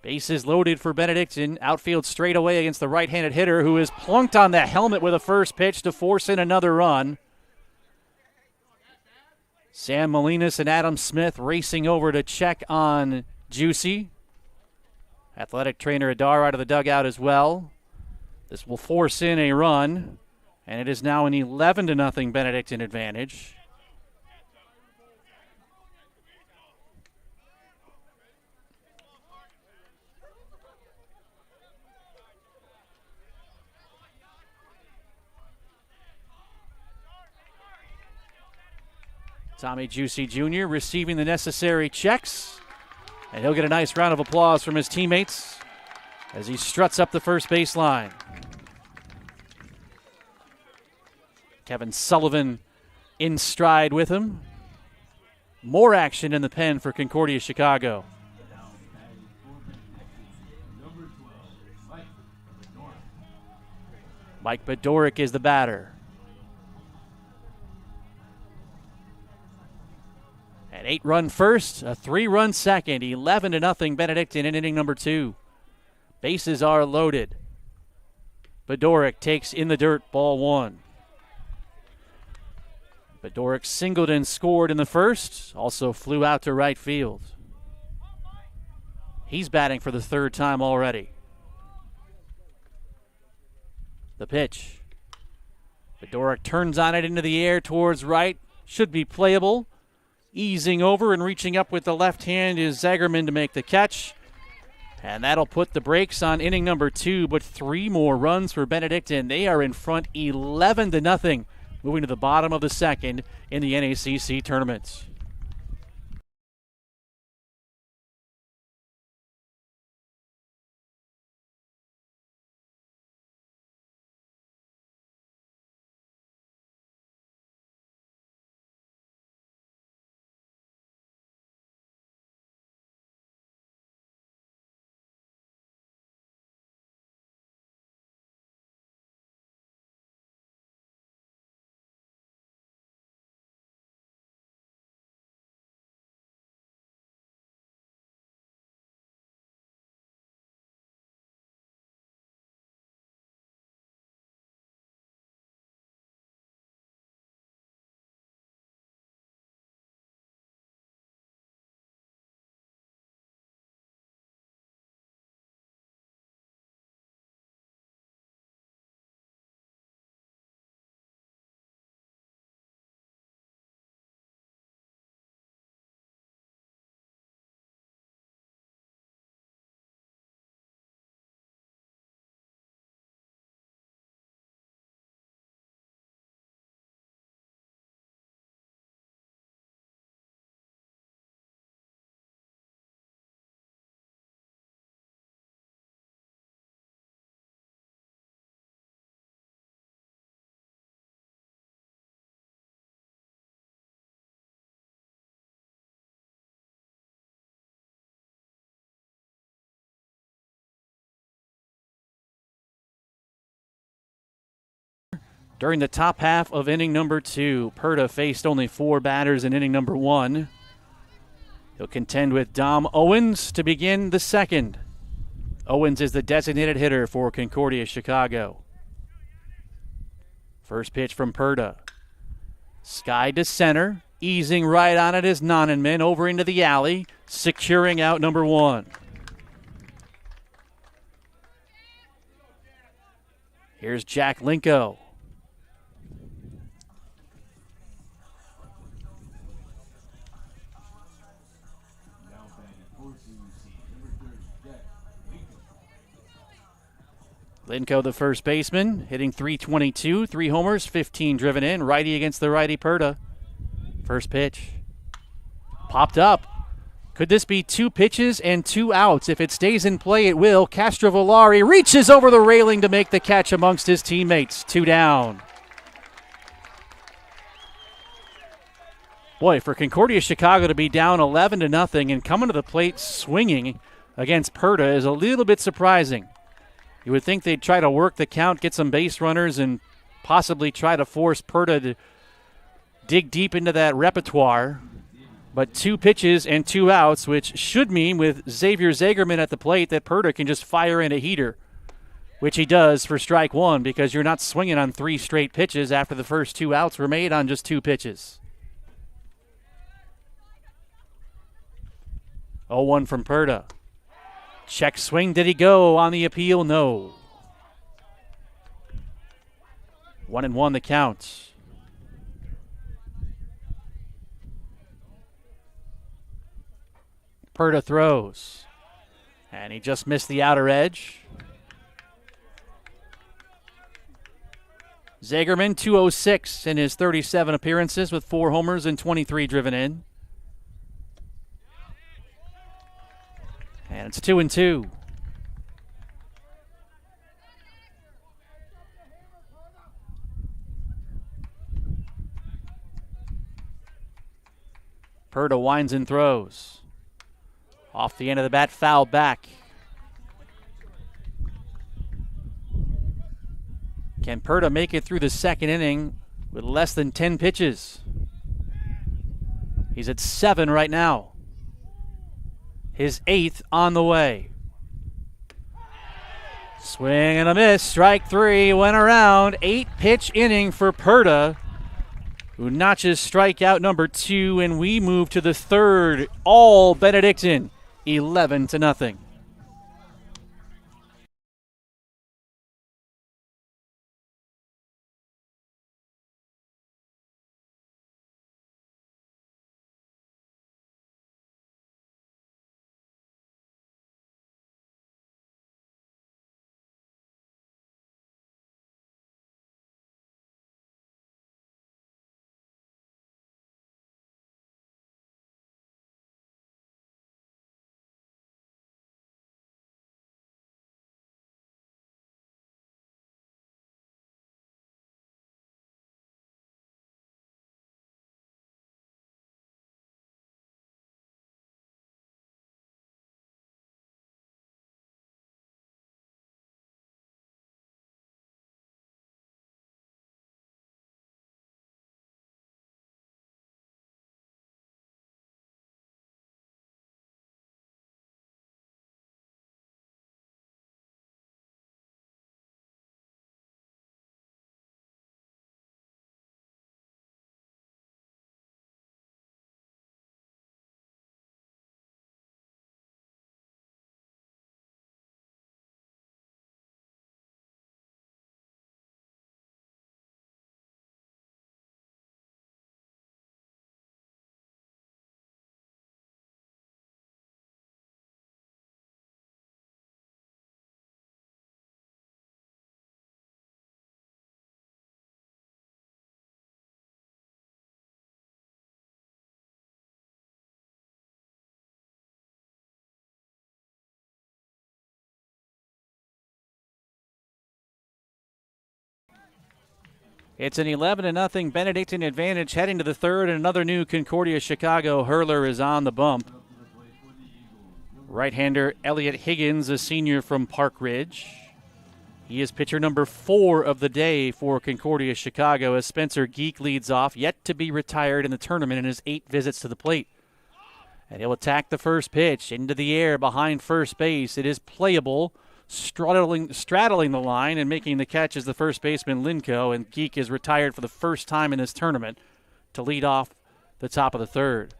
Bases loaded for Benedictine. Outfield straight away against the right-handed hitter who is plunked on the helmet with a first pitch to force in another run. Sam Molinas and Adam Smith racing over to check on Juicy. Athletic trainer Adar out of the dugout as well. This will force in a run, and it is now an 11-0 Benedictine advantage. Tommy Juicy Jr. receiving the necessary checks, and he'll get a nice round of applause from his teammates as he struts up the first baseline. Kevin Sullivan in stride with him. More action in the pen for Concordia Chicago. Mike Bedoric is the batter. An 8-run first, a 3-run second, 11-0 Benedictine in inning number 2. Bases are loaded. Bedoric takes in the dirt, ball 1. Bedoric singled and scored in the first, also flew out to right field. He's batting for the 3rd time already. The pitch. Bedoric turns on it into the air towards right, should be playable. Easing over and reaching up with the left hand is Zagerman to make the catch. And that'll put the brakes on inning number 2, but 3 more runs for Benedictine. They are in front 11-0, moving to the bottom of the second in the NACC tournament. During the top half of inning number 2, Perta faced only 4 batters in inning number 1. He'll contend with Dom Owens to begin the second. Owens is the designated hitter for Concordia Chicago. First pitch from Perta. Sky to center. Easing right on it is Nonenman over into the alley, securing out number 1. Here's Jack Linko. Linko, the first baseman, hitting .322, 3 homers, 15 driven in. Righty against the righty Perta. First pitch. Popped up. Could this be 2 pitches and 2 outs? If it stays in play, it will. Castrovillari reaches over the railing to make the catch amongst his teammates. 2 down. Boy, for Concordia Chicago to be down 11-0 and coming to the plate swinging against Perta is a little bit surprising. You would think they'd try to work the count, get some base runners, and possibly try to force Perta to dig deep into that repertoire. But 2 pitches and 2 outs, which should mean with Xavier Zagerman at the plate that Perta can just fire in a heater, which he does for strike 1 because you're not swinging on 3 straight pitches after the first 2 outs were made on just 2 pitches. 0-1 from Perta. Check swing, did he go on the appeal? No. 1-1 the count. Perta throws. And he just missed the outer edge. Zagerman, 206 in his 37 appearances with 4 homers and 23 driven in. And it's 2-2. Perta winds and throws. Off the end of the bat, foul back. Can Perta make it through the second inning with less than 10 pitches? He's at 7 right now. His 8th on the way. Swing and a miss. Strike 3 went around. 8-pitch inning for Perta, who notches strikeout number 2, and we move to the 3rd. All Benedictine, 11-0. It's an 11-0 Benedictine advantage heading to the 3rd, and another new Concordia Chicago hurler is on the bump. Right-hander Elliot Higgins, a senior from Park Ridge. He is pitcher number 4 of the day for Concordia Chicago as Spencer Geek leads off, yet to be retired in the tournament in his 8 visits to the plate. And he'll attack the first pitch into the air behind first base. It is playable, straddling the line and making the catch is the first baseman Linko, and Geek is retired for the first time in this tournament to lead off the top of the third.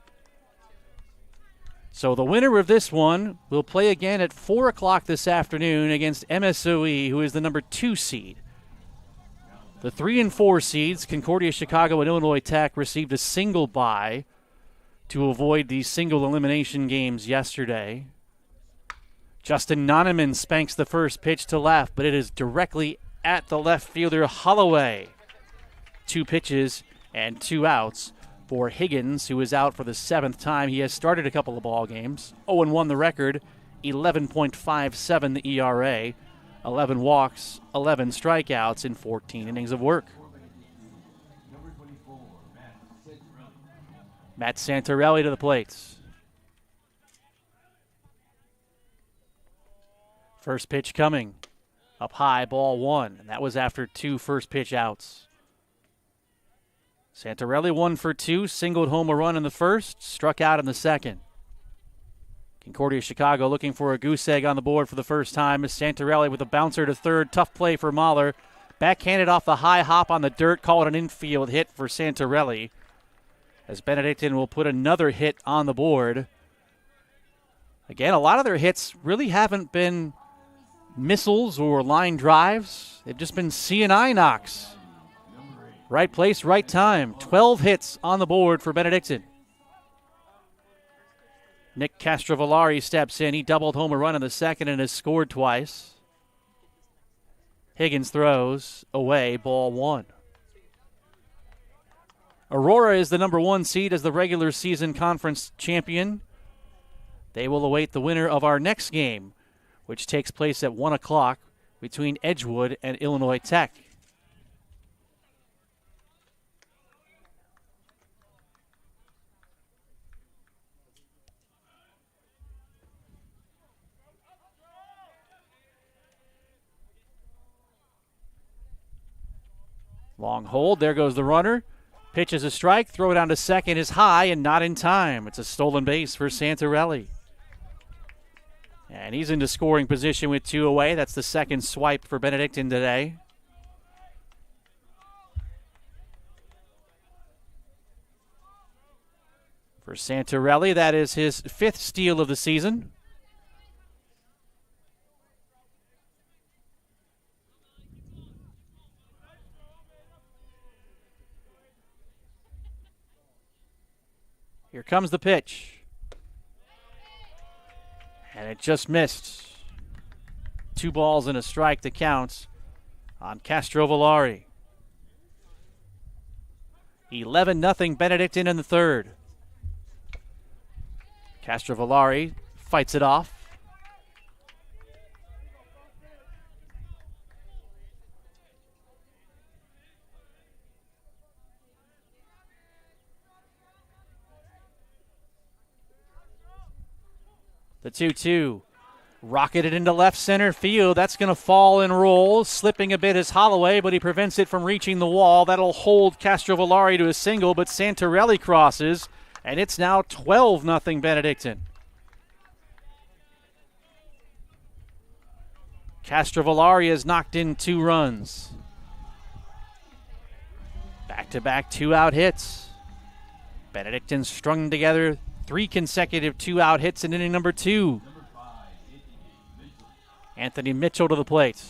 So the winner of this one will play again at 4 o'clock this afternoon against MSOE, who is the number 2 seed. The 3 and 4 seeds, Concordia Chicago and Illinois Tech, received a single bye to avoid the single elimination games yesterday. Justin Noneman spanks the first pitch to left, but it is directly at the left fielder Holloway. 2 pitches and 2 outs for Higgins, who is out for the 7th time. He has started a couple of ball games. 0-1 the record, 11.57 the ERA, 11 walks, 11 strikeouts in 14 innings of work. Matt Santorelli to the plate. First pitch coming. Up high, ball 1. And that was after 2 first pitch outs. Santorelli 1 for 2, singled home a run in the first, struck out in the second. Concordia Chicago looking for a goose egg on the board for the first time as Santorelli with a bouncer to third. Tough play for Mahler. Backhanded off the high hop on the dirt, called an infield hit for Santorelli, as Benedictine will put another hit on the board. Again, a lot of their hits really haven't been missiles or line drives. They've just been C&I knocks. Right place, right time. 12 hits on the board for Benedictine. Nick Castrovillari steps in. He doubled home a run in the second and has scored twice. Higgins throws away, ball 1. Aurora is the number 1 seed as the regular season conference champion. They will await the winner of our next game, which takes place at 1 o'clock between Edgewood and Illinois Tech. Long hold, there goes the runner. Pitch is a strike, throw it down to second is high and not in time. It's a stolen base for Santorelli. And he's into scoring position with 2 away. That's the second swipe for Benedictine today. For Santorelli, that is his 5th steal of the season. Here comes the pitch. And it just missed. 2 balls and a strike to count on Castrovillari. 11-0 Benedictine in the third. Castrovillari fights it off. The 2-2. Rocketed into left center field. That's going to fall and roll. Slipping a bit is Holloway, but he prevents it from reaching the wall. That'll hold Castrovillari to a single, but Santorelli crosses, and it's now 12-0 Benedictine. Castrovillari has knocked in 2 runs. Back-to-back 2-out hits. Benedictine strung together 3 consecutive 2-out hits in inning number 2. Anthony Mitchell to the plate.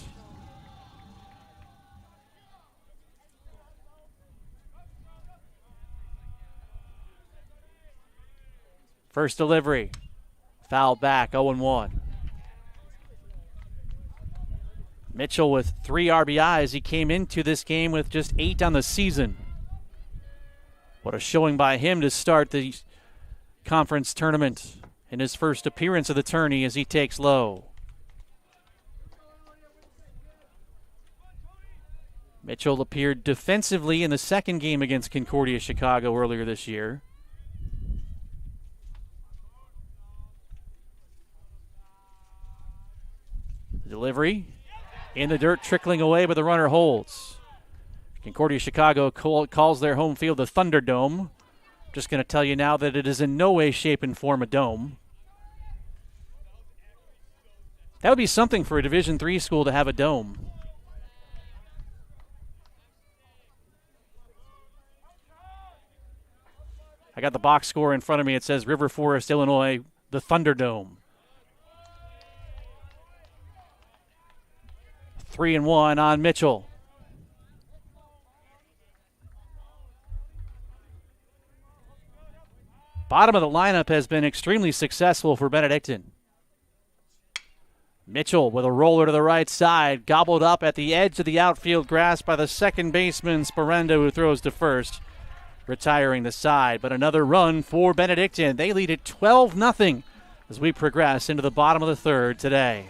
First delivery. Fouled back, 0-1. Mitchell with 3 RBIs. He came into this game with just 8 on the season. What a showing by him to start the conference tournament in his first appearance of the tourney as he takes low. Mitchell appeared defensively in the second game against Concordia Chicago earlier this year. Delivery In the dirt, trickling away, but the runner holds. Concordia Chicago calls their home field the Thunderdome. Just going to tell you now that it is in no way, shape, and form a dome. That would be something for a Division III school to have a dome. I got the box score in front of me. It says River Forest, Illinois, the Thunderdome. 3-1 on Mitchell. Bottom of the lineup has been extremely successful for Benedictine. Mitchell with a roller to the right side, gobbled up at the edge of the outfield grass by the second baseman, Sperendo, who throws to first, retiring the side. But another run for Benedictine. They lead it 12-0 as we progress into the bottom of the third today.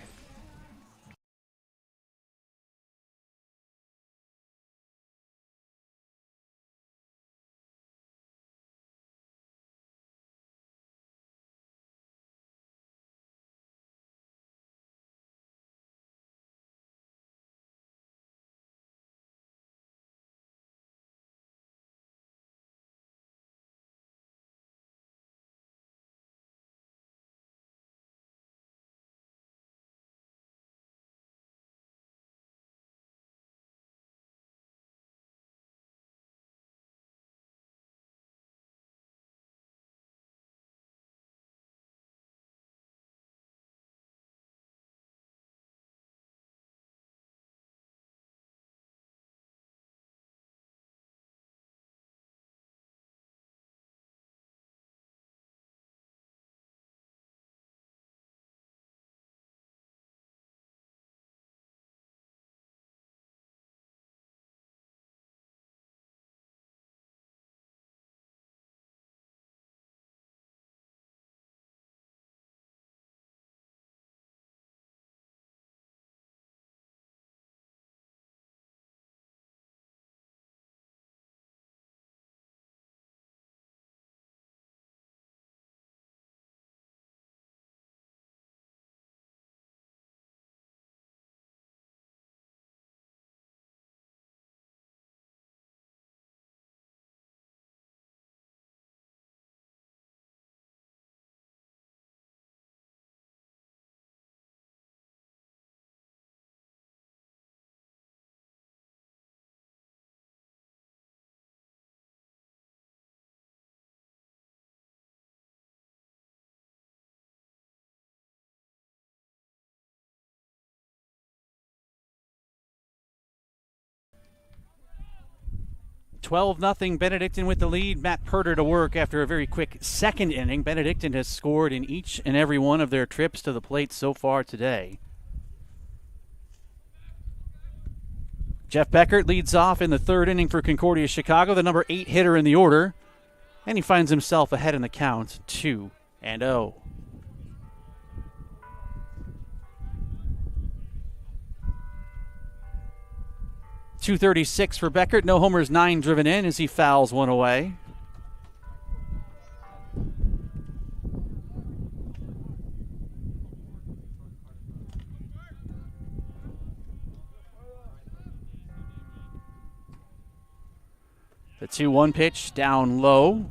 (12-0) Benedictine with the lead. Matt Purder to work after a very quick second inning. Benedictine has scored in each and every one of their trips to the plate so far today. Jeff Beckert leads off in the third inning for Concordia Chicago, the number 8 hitter in the order. And he finds himself ahead in the count, 2-0. 236 for Beckert. No homers, 9 driven in as he fouls one away. The 2-1 pitch down low.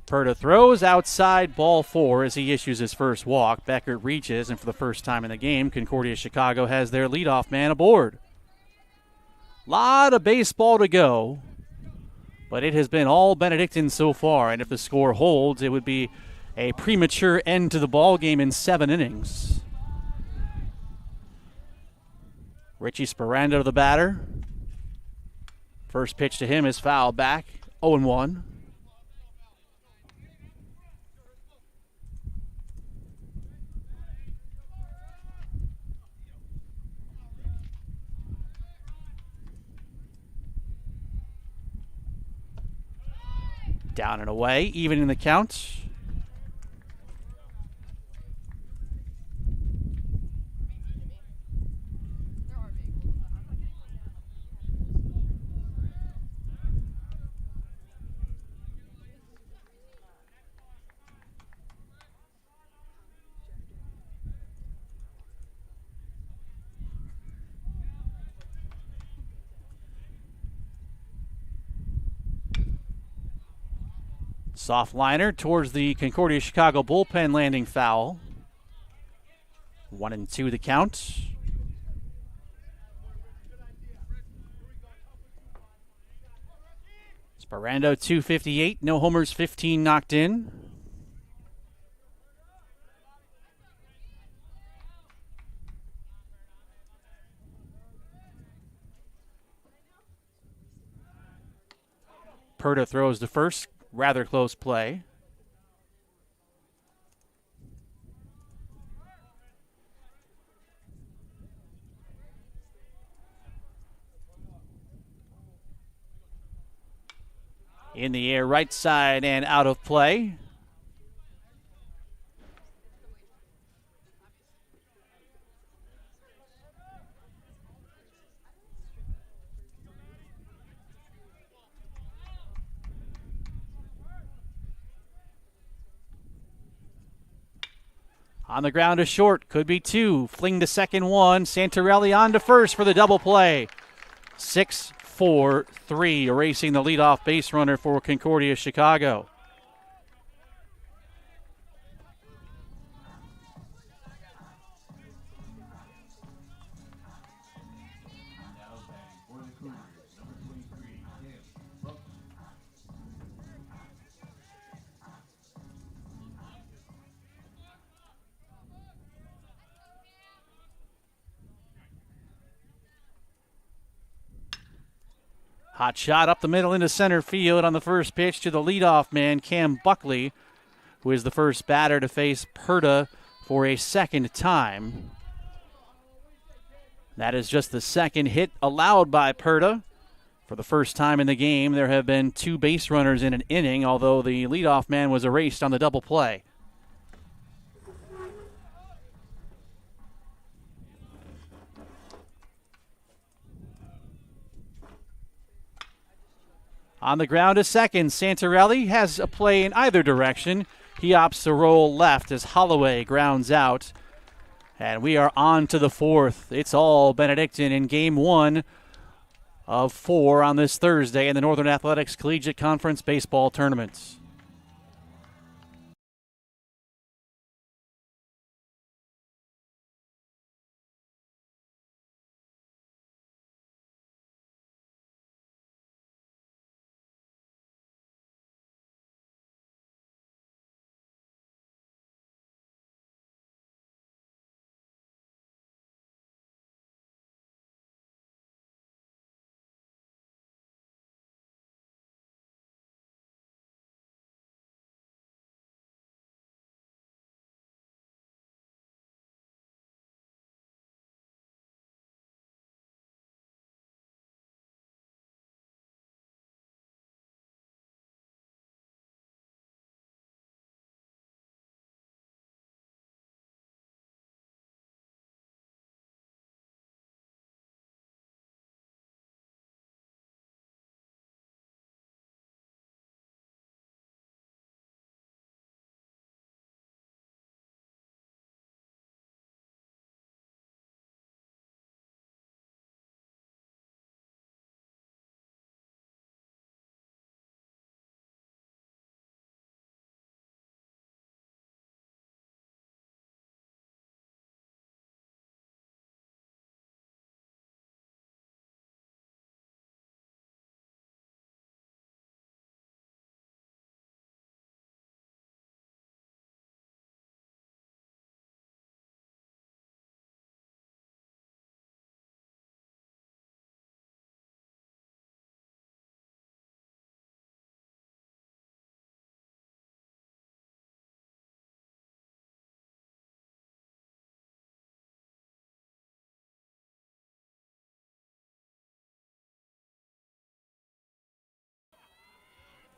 Purda throws outside, ball 4 as he issues his first walk. Beckert reaches, and for the first time in the game, Concordia Chicago has their leadoff man aboard. Lot of baseball to go, but it has been all Benedictine so far, and if the score holds, it would be a premature end to the ball game in 7 innings. Richie Sperando, the batter. First pitch to him is foul back, 0-1. Down and away, even in the count. Soft liner towards the Concordia Chicago bullpen, landing foul. 1-2 the count. Sparando 258, no homers, 15 knocked in. Perta throws the first, rather close play. In the air, right side, and out of play. On the ground to short, could be two. Fling to second one. Santarelli on to first for the double play. 6-4-3, erasing the leadoff base runner for Concordia Chicago. Hot shot up the middle into center field on the first pitch to the leadoff man, Cam Buckley, who is the first batter to face Perta for a second time. That is just the second hit allowed by Perta. For the first time in the game, there have been two base runners in an inning, although the leadoff man was erased on the double play. On the ground to second, Santarelli has a play in either direction. He opts to roll left as Holloway grounds out. And we are on to the fourth. It's all Benedictine in game one of 4 on this Thursday in the Northern Athletics Collegiate Conference Baseball Tournament.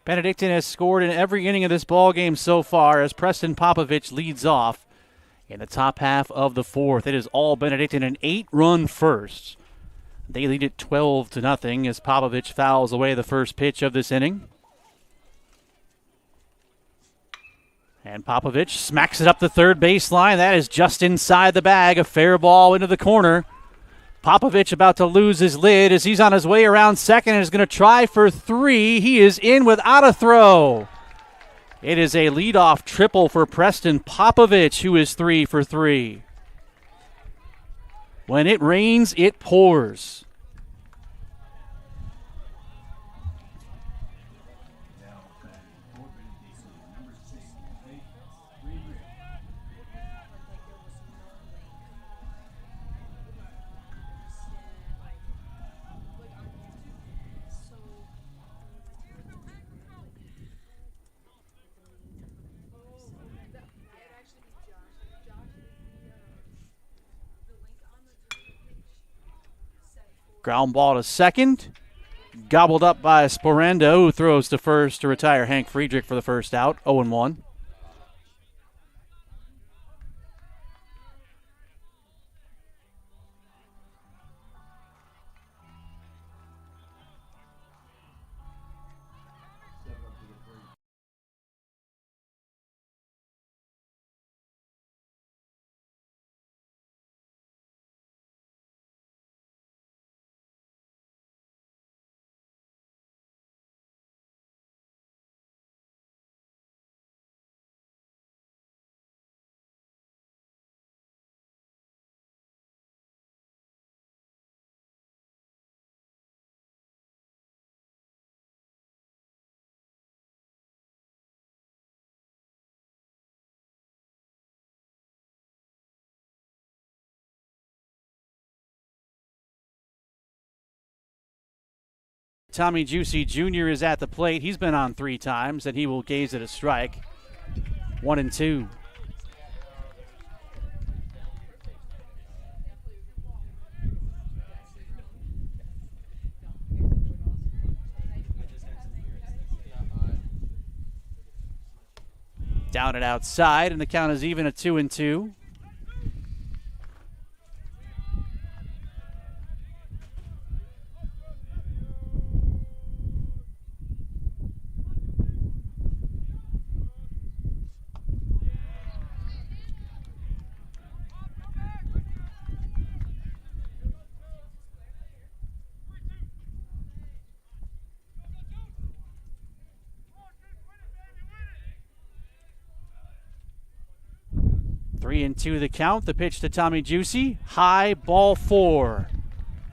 Benedictine has scored in every inning of this ball game so far as Preston Popovich leads off in the top half of the fourth. It is all Benedictine, an 8-run first. They lead it 12-0 as Popovich fouls away the first pitch of this inning. And Popovich smacks it up the third baseline. That is just inside the bag. A fair ball into the corner. Popovich about to lose his lid as he's on his way around second and is going to try for 3. He is in without a throw. It is a leadoff triple for Preston Popovich, who is 3 for 3. When it rains, it pours. Ground ball to second. Gobbled up by Sporando, who throws to first to retire Hank Friedrich for the first out. 0-1. Tommy Juicy Jr. is at the plate. He's been on 3 times, and he will gaze at a strike. 1-2. Down and outside, and the count is even at 2-2. Three and two the count. The pitch to Tommy Juicy. High, ball 4.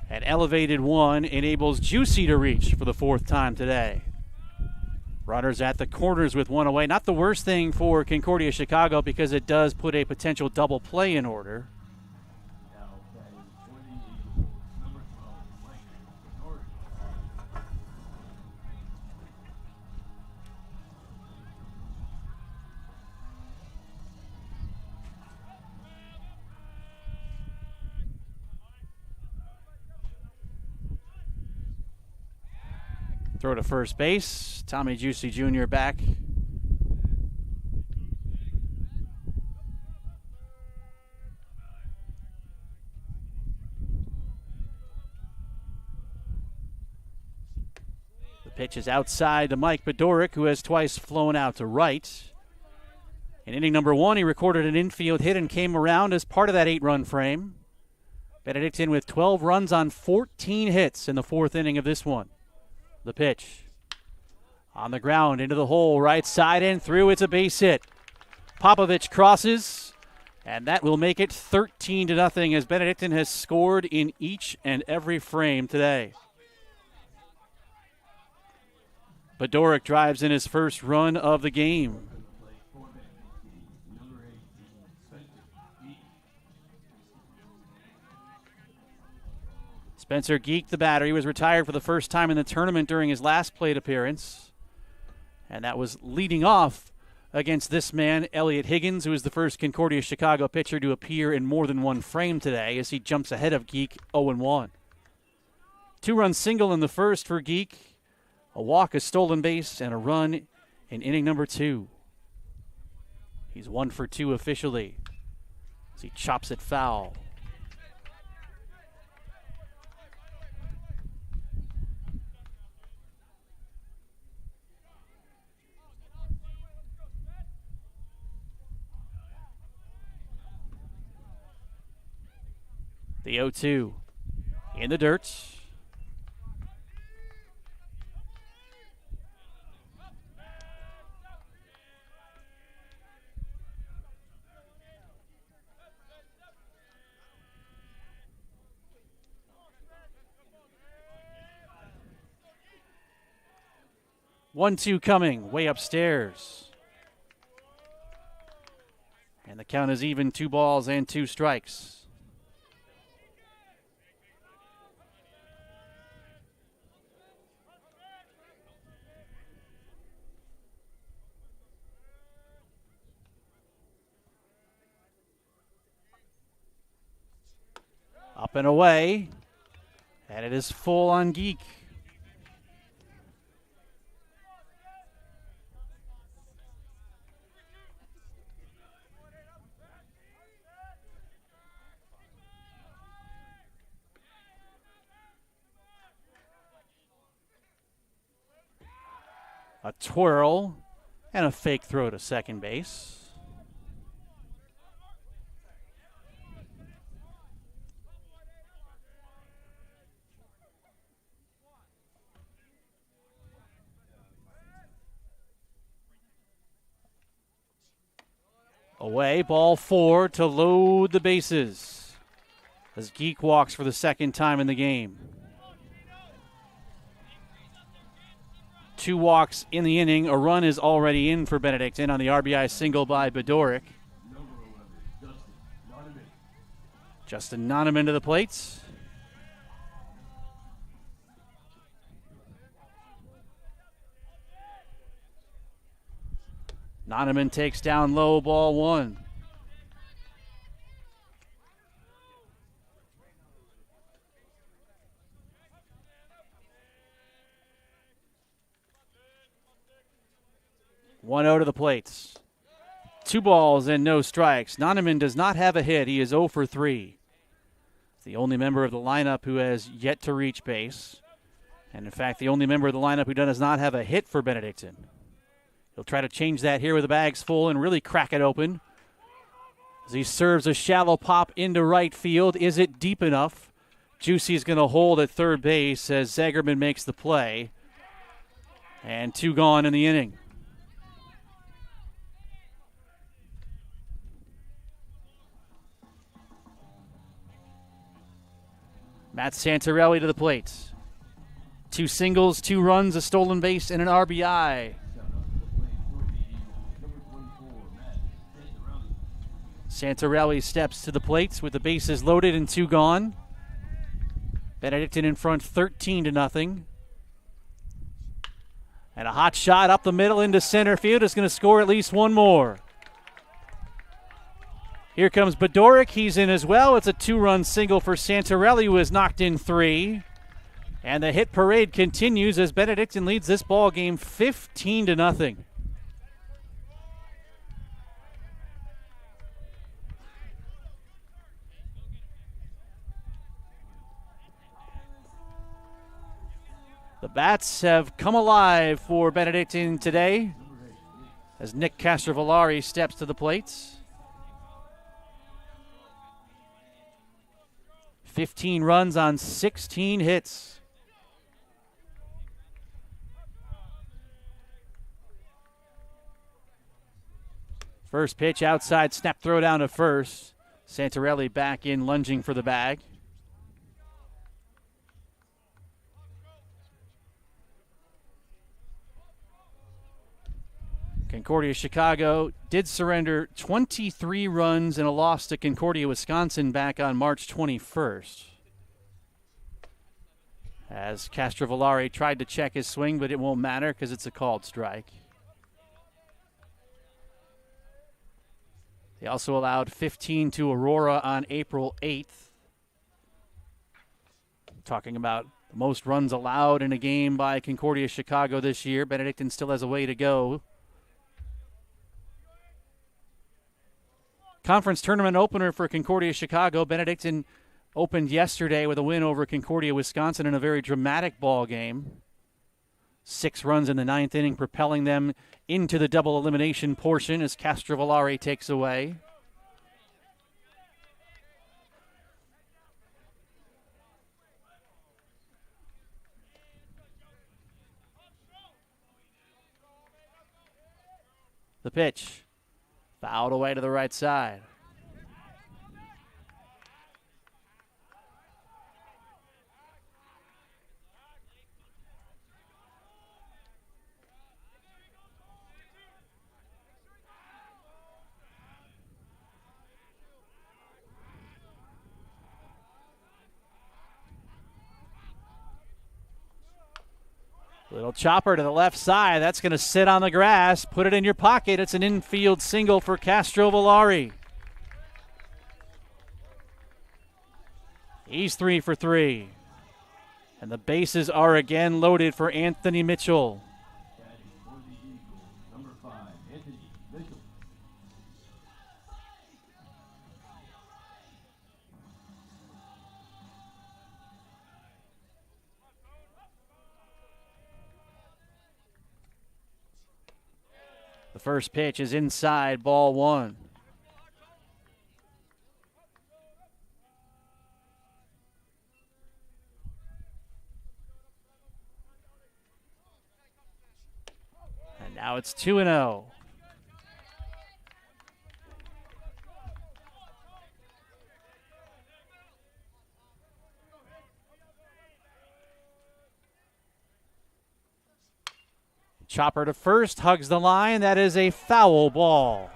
An elevated 1 enables Juicy to reach for the 4th time today. Runners at the corners with 1 away. Not the worst thing for Concordia Chicago because it does put a potential double play in order. Throw to first base. Tommy Juicy Jr. back. The pitch is outside to Mike Bedoric, who has twice flown out to right. In inning number 1, he recorded an infield hit and came around as part of that 8-run frame. Benedictine with 12 runs on 14 hits in the 4th inning of this one. The pitch on the ground into the hole, right side and through. It's a base hit. Popovich crosses, and that will make it 13-0 as Benedictine has scored in each and every frame today. Bedoric drives in his first run of the game. Spencer Geek, the batter. He was retired for the first time in the tournament during his last plate appearance. And that was leading off against this man, Elliot Higgins, who is the first Concordia Chicago pitcher to appear in more than one frame today as he jumps ahead of Geek 0-1. 2-run single in the first for Geek, a walk, a stolen base, and a run in inning number 2. He's 1 for 2 officially as he chops it foul. The 0-2 in the dirt. 1-2 coming, way upstairs. And the count is even, 2 balls and 2 strikes. Up and away, and it is full on Geek. A twirl and a fake throw to second base. Away, ball 4 to load the bases as Geek walks for the second time in the game. 2 walks in the inning. A run is already in for Benedictine on the RBI single by Bedoric. Justin Noneman to the plates. Noneman takes down low, ball 1. One out of the plates. 2 balls and no strikes. Noneman does not have a hit. He is 0 for 3. The only member of the lineup who has yet to reach base. And in fact, the only member of the lineup who does not have a hit for Benedictine. He'll try to change that here with the bags full and really crack it open. As he serves a shallow pop into right field. Is it deep enough? Juicy's going to hold at third base as Zagerman makes the play. And 2 gone in the inning. Matt Santarelli to the plate. 2 singles, 2 runs, a stolen base, and an RBI. Santarelli steps to the plates with the bases loaded and 2 gone. Benedictine in front 13-0. And a hot shot up the middle into center field is going to score at least 1 more. Here comes Bedoric. He's in as well. It's a 2-run single for Santarelli, who has knocked in 3. And the hit parade continues as Benedictine leads this ball game 15-0. The bats have come alive for Benedictine today as Nick Castrovillari steps to the plates. 15 runs on 16 hits. First pitch outside, snap throw down to first. Santarelli back in, lunging for the bag. Concordia Chicago did surrender 23 runs in a loss to Concordia, Wisconsin back on March 21st. As Castrovillari tried to check his swing, but it won't matter because it's a called strike. They also allowed 15 to Aurora on April 8th. Talking about the most runs allowed in a game by Concordia Chicago this year. Benedictine still has a way to go. Conference tournament opener for Concordia Chicago. Benedictine opened yesterday with a win over Concordia, Wisconsin in a very dramatic ball game. 6 runs in the 9th inning, propelling them into the double elimination portion as Castrovillari takes away. The pitch. Fouled away to the right side. Little chopper to the left side. That's going to sit on the grass. Put it in your pocket. It's an infield single for Castrovillari. He's 3 for 3. And the bases are again loaded for Anthony Mitchell. The first pitch is inside, ball 1. And now it's 2-0. Chopper to first, hugs the line. That is a foul ball.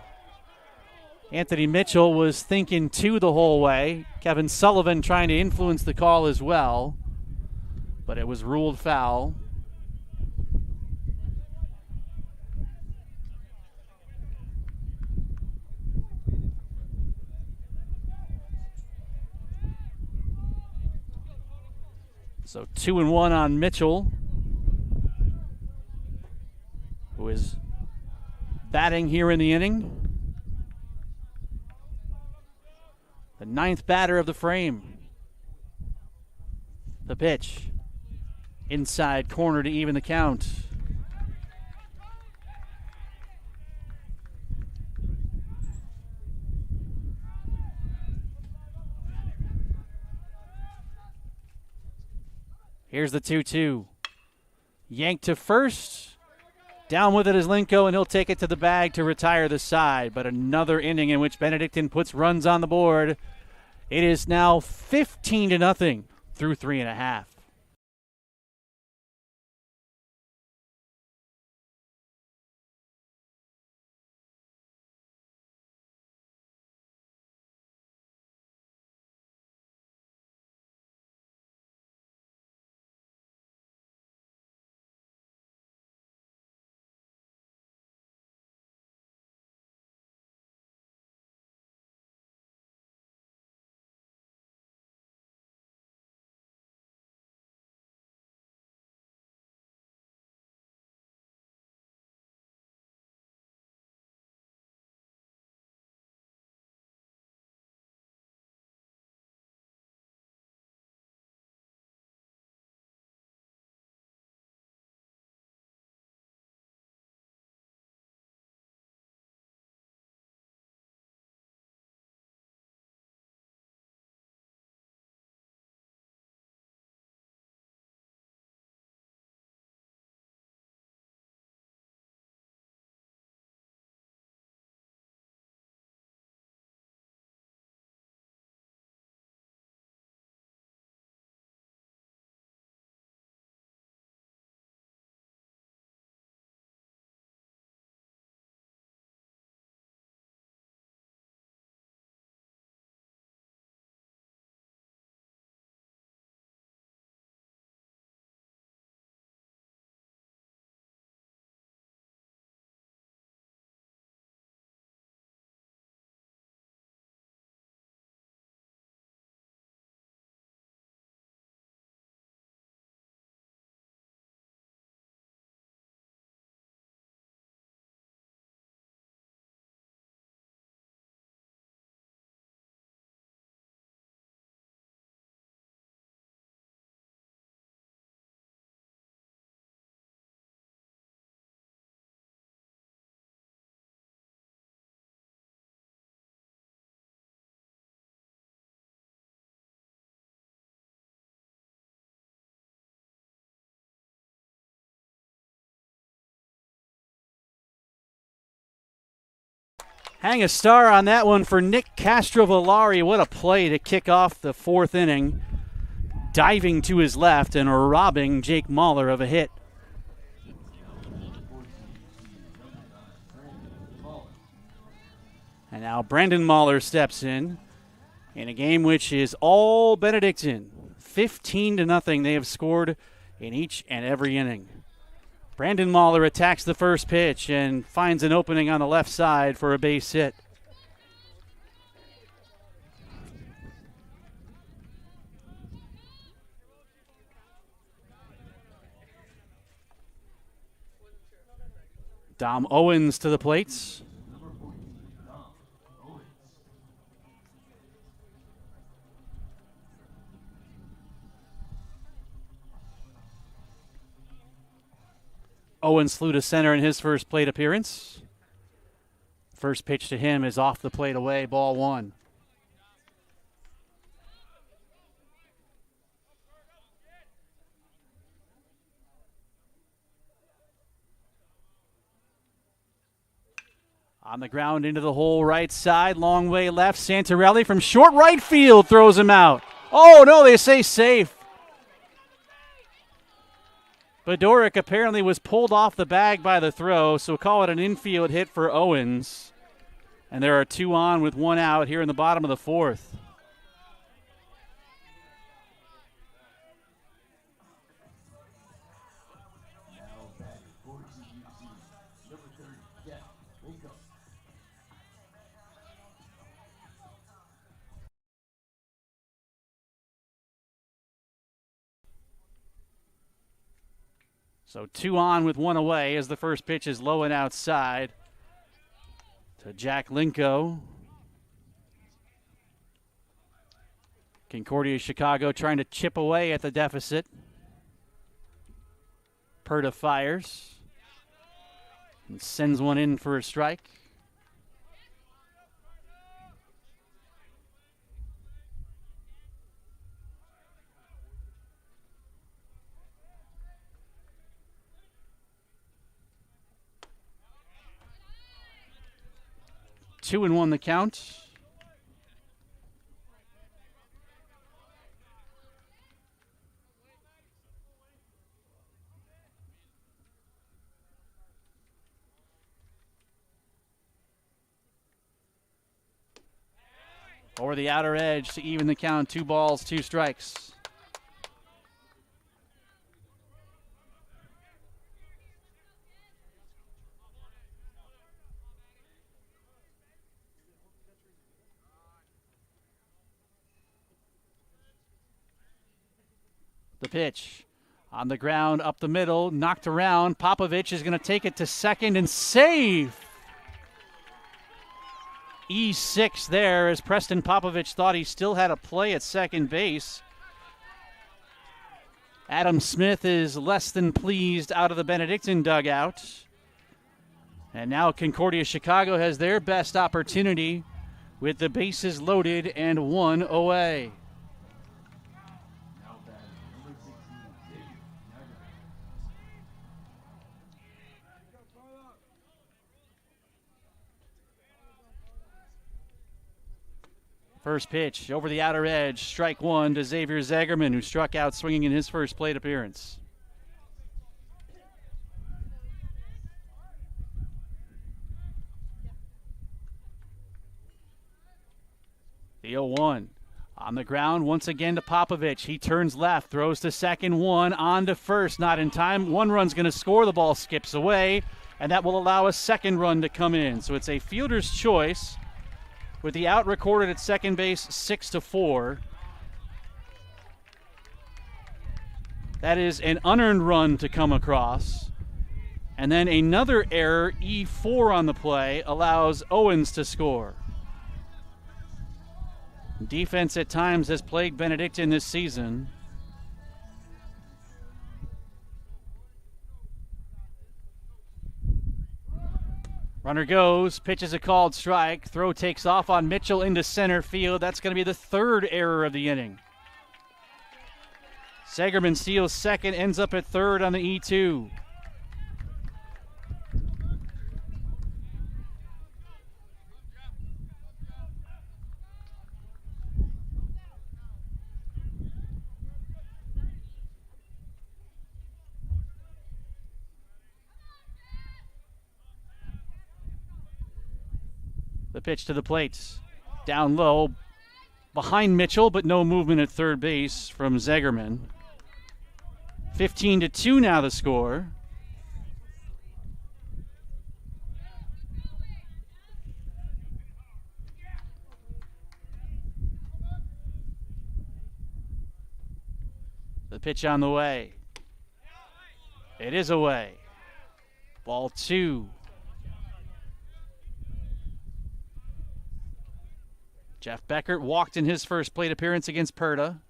Anthony Mitchell was thinking 2 the whole way. Kevin Sullivan trying to influence the call as well, but it was ruled foul. So 2-1 on Mitchell, who is batting here in the inning. The 9th batter of the frame. The pitch. Inside corner to even the count. Here's the 2-2. Yanked to first. Down with it is Linko, and he'll take it to the bag to retire the side. But another inning in which Benedictine puts runs on the board. It is now 15-0 through 3.5. Hang a star on that one for Nick Castrovillari. What a play to kick off the 4th inning. Diving to his left and robbing Jake Mahler of a hit. And now Brandon Mahler steps in a game which is all Benedictine. 15-0 they have scored in each and every inning. Brandon Mahler attacks the first pitch and finds an opening on the left side for a base hit. Dom Owens to the plates. Owens flew to center in his first plate appearance. First pitch to him is off the plate away, ball one. On the ground into the hole right side, long way left. Santarelli from short right field throws him out. Oh no, they say safe. Bedoric apparently was pulled off the bag by the throw, so call it an infield hit for Owens. And there are 2 on with 1 out here in the bottom of the 4th. So 2 on with 1 away as the first pitch is low and outside to Jack Linko. Concordia Chicago trying to chip away at the deficit. Perta fires and sends one in for a strike. Two and 1 the count. Over the outer edge to even the count. 2 balls, 2 strikes. The pitch on the ground, up the middle, knocked around. Popovich is going to take it to second and save. E6 there as Preston Popovich thought he still had a play at second base. Adam Smith is less than pleased out of the Benedictine dugout. And now Concordia Chicago has their best opportunity with the bases loaded and 1 away. First pitch over the outer edge, strike 1 to Xavier Zagerman, who struck out swinging in his first plate appearance. The 0-1 on the ground once again to Popovich. He turns left, throws to second, 1 on to first, not in time. 1 run's going to score, the ball skips away, and that will allow a second run to come in. So it's a fielder's choice, with the out recorded at second base, 6-4. That is an unearned run to come across. And then another error, E4 on the play, allows Owens to score. Defense at times has plagued Benedictine this season. Runner goes, pitches a called strike. Throw takes off on Mitchell into center field. That's going to be the 3rd error of the inning. Sagerman steals second, ends up at 3rd on the E2. The pitch to the plate. Down low, behind Mitchell, but no movement at third base from Zagerman. 15-2 now the score. The pitch on the way. It is away. Ball 2. Jeff Beckert walked in his first plate appearance against Perda.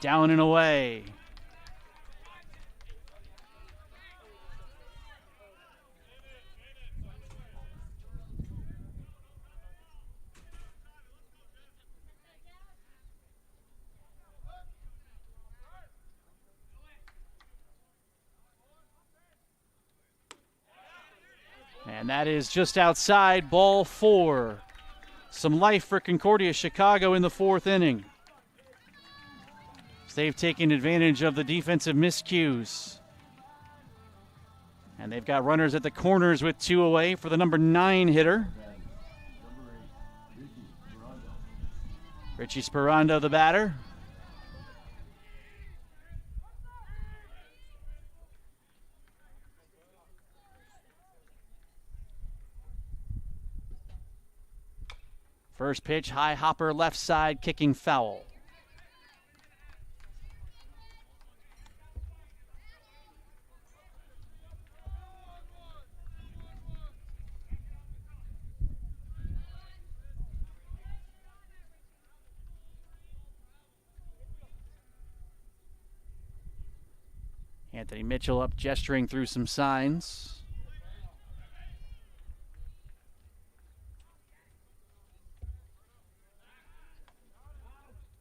Down and away. And that is just outside, ball 4. Some life for Concordia Chicago in the 4th inning. They've taken advantage of the defensive miscues. And they've got runners at the corners with 2 away for the number 9 hitter. Richie Sperando, the batter. First pitch, high hopper, left side, kicking foul. Anthony Mitchell up, gesturing through some signs.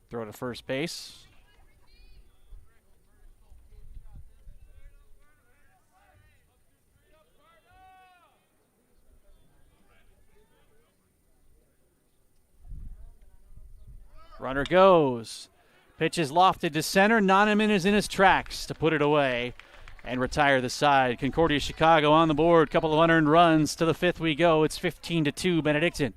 Throw to first base. Runner goes. Pitch is lofted to center. Noneman is in his tracks to put it away and retire the side. Concordia Chicago on the board. Couple of unearned runs. To the 5th we go. It's 15-2 Benedictine.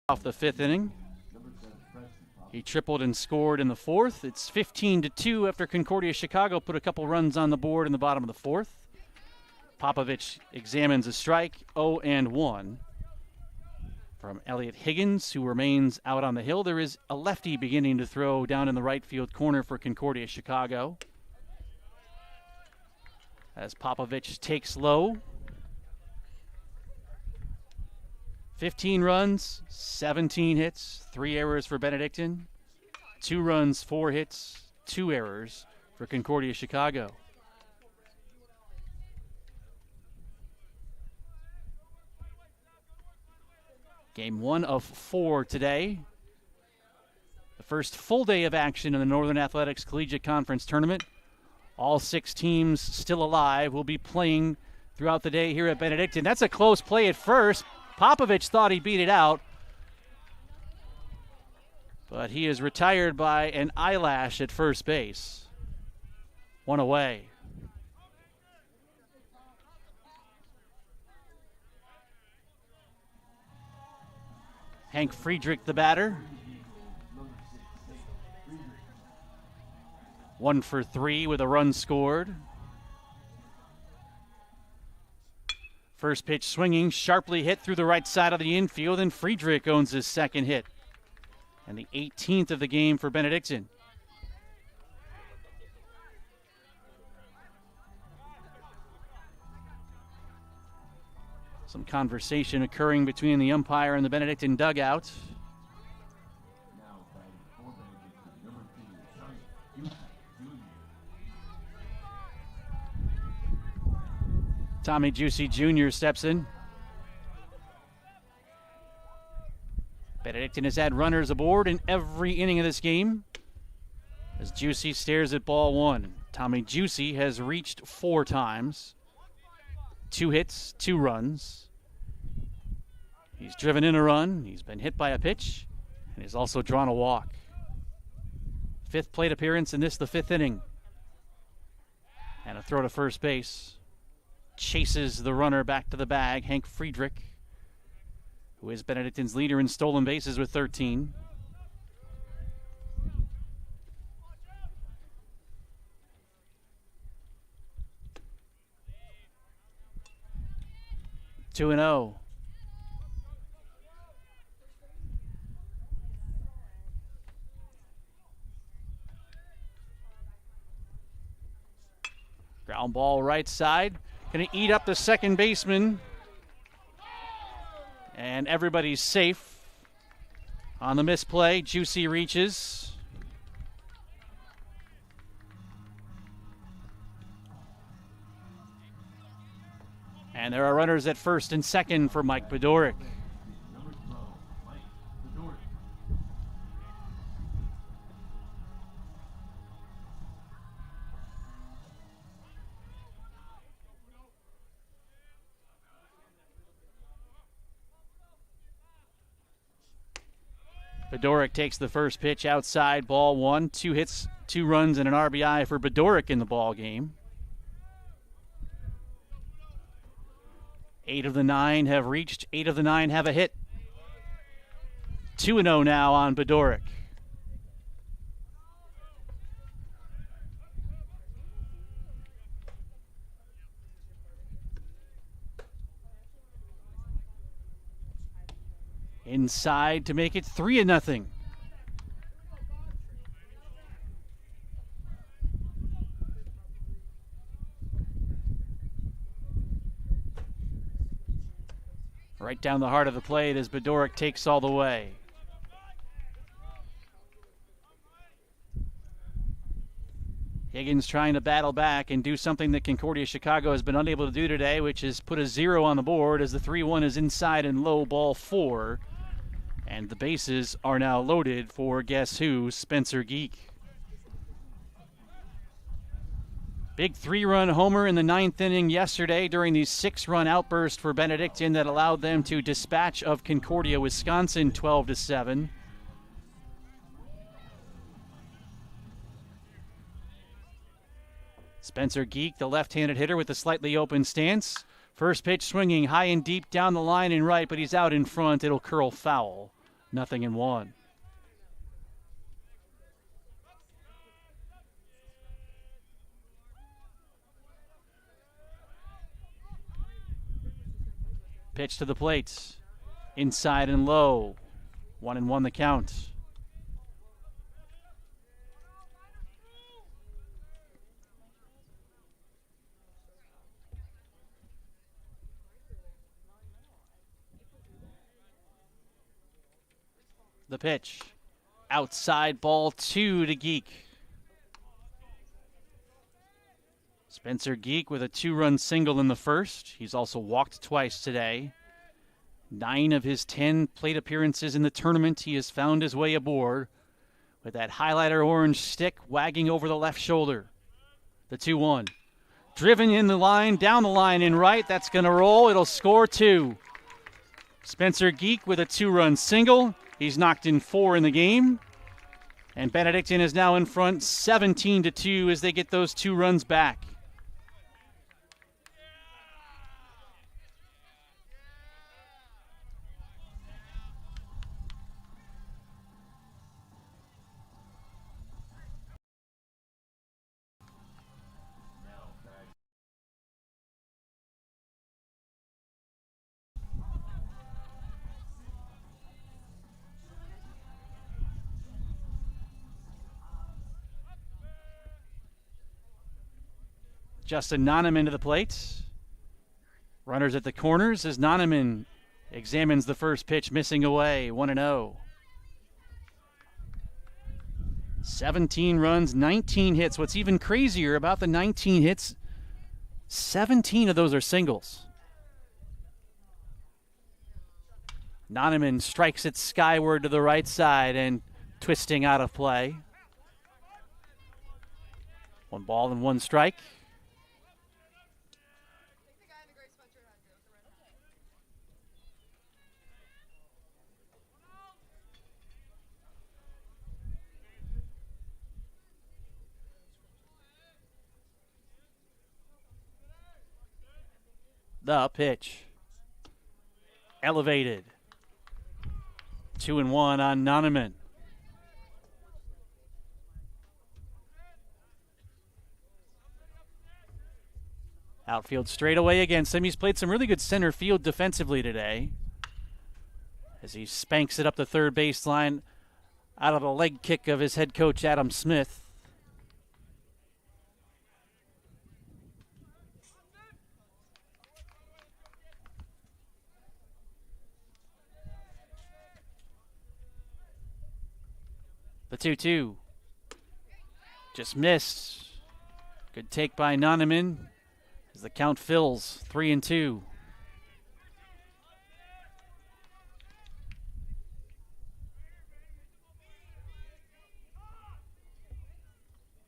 Off the 5th inning. He tripled and scored in the 4th. It's 15-2 after Concordia Chicago put a couple runs on the board in the bottom of the 4th. Popovich examines a strike, 0-1. From Elliott Higgins, who remains out on the hill. There is a lefty beginning to throw down in the right field corner for Concordia Chicago. As Popovich takes low. 15 runs, 17 hits, 3 errors for Benedictine. 2 runs, 4 hits, 2 errors for Concordia Chicago. Game 1 of 4 today. The first full day of action in the Northern Athletics Collegiate Conference Tournament. All 6 teams still alive will be playing throughout the day here at Benedictine. That's a close play at first. Popovich thought he beat it out, but he is retired by an eyelash at first base. 1 away. Hank Friedrich, the batter. 1 for 3 with a run scored. First pitch swinging, sharply hit through the right side of the infield, and Friedrich owns his second hit. And the 18th of the game for Benedictine. Some conversation occurring between the umpire and the Benedictine dugout. Tommy Juicy Jr. steps in. Benedictine has had runners aboard in every inning of this game as Juicy stares at ball 1. Tommy Juicy has reached 4 times. 2 hits, 2 runs. He's driven in a run. He's been hit by a pitch, and he's also drawn a walk. 5th plate appearance in this, the 5th inning. And a throw to first base. Chases the runner back to the bag, Hank Friedrich, who is Benedictine's leader in stolen bases with 13. Two and 0. Ground ball right side. Going to eat up the second baseman. And everybody's safe. On the misplay, Juicy reaches. And there are runners at first and second for Mike Bedoric. Bedoric takes the first pitch outside, ball 1. 2 hits, 2 runs, and an RBI for Bedoric in the ball game. 8 of the 9 have reached. 8 of the 9 have a hit. 2-0 now on Bedoric. Inside to make it 3-0. Right down the heart of the plate as Bedoric takes all the way. Higgins trying to battle back and do something that Concordia Chicago has been unable to do today, which is put a 0 on the board as the 3-1 is inside and low, ball 4. And the bases are now loaded for guess who? Spencer Geek. Big 3-run homer in the 9th inning yesterday during the 6-run outburst for Benedictine that allowed them to dispatch of Concordia, Wisconsin 12-7. Spencer Geek, the left-handed hitter with a slightly open stance. First pitch swinging high and deep down the line and right, but he's out in front. It'll curl foul. 0-1. Pitch to the plate. Inside and low. 1-1 the count. The pitch. Outside, ball 2 to Geek. Spencer Geek with a 2-run single in the first. He's also walked twice today. 9 of his 10 plate appearances in the tournament, he has found his way aboard with that highlighter orange stick wagging over the left shoulder. The 2-1. Driven in the line, down the line in right. That's going to roll. It'll score 2. Spencer Geek with a 2-run single. He's knocked in 4 in the game. And Benedictine is now in front 17-2 as they get those 2 runs back. Justin Noneman to the plate. Runners at the corners as Noneman examines the first pitch, missing away, 1-0. 17 runs, 19 hits. What's even crazier about the 19 hits, 17 of those are singles. Noneman strikes it skyward to the right side and twisting out of play. 1 ball and 1 strike. The pitch. Elevated. 2-1 on Noneman. Outfield straight away against him. He's played some really good center field defensively today as he spanks it up the third baseline out of a leg kick of his head coach, Adam Smith. The 2-2. Just missed. Good take by Noneman as the count fills 3-2.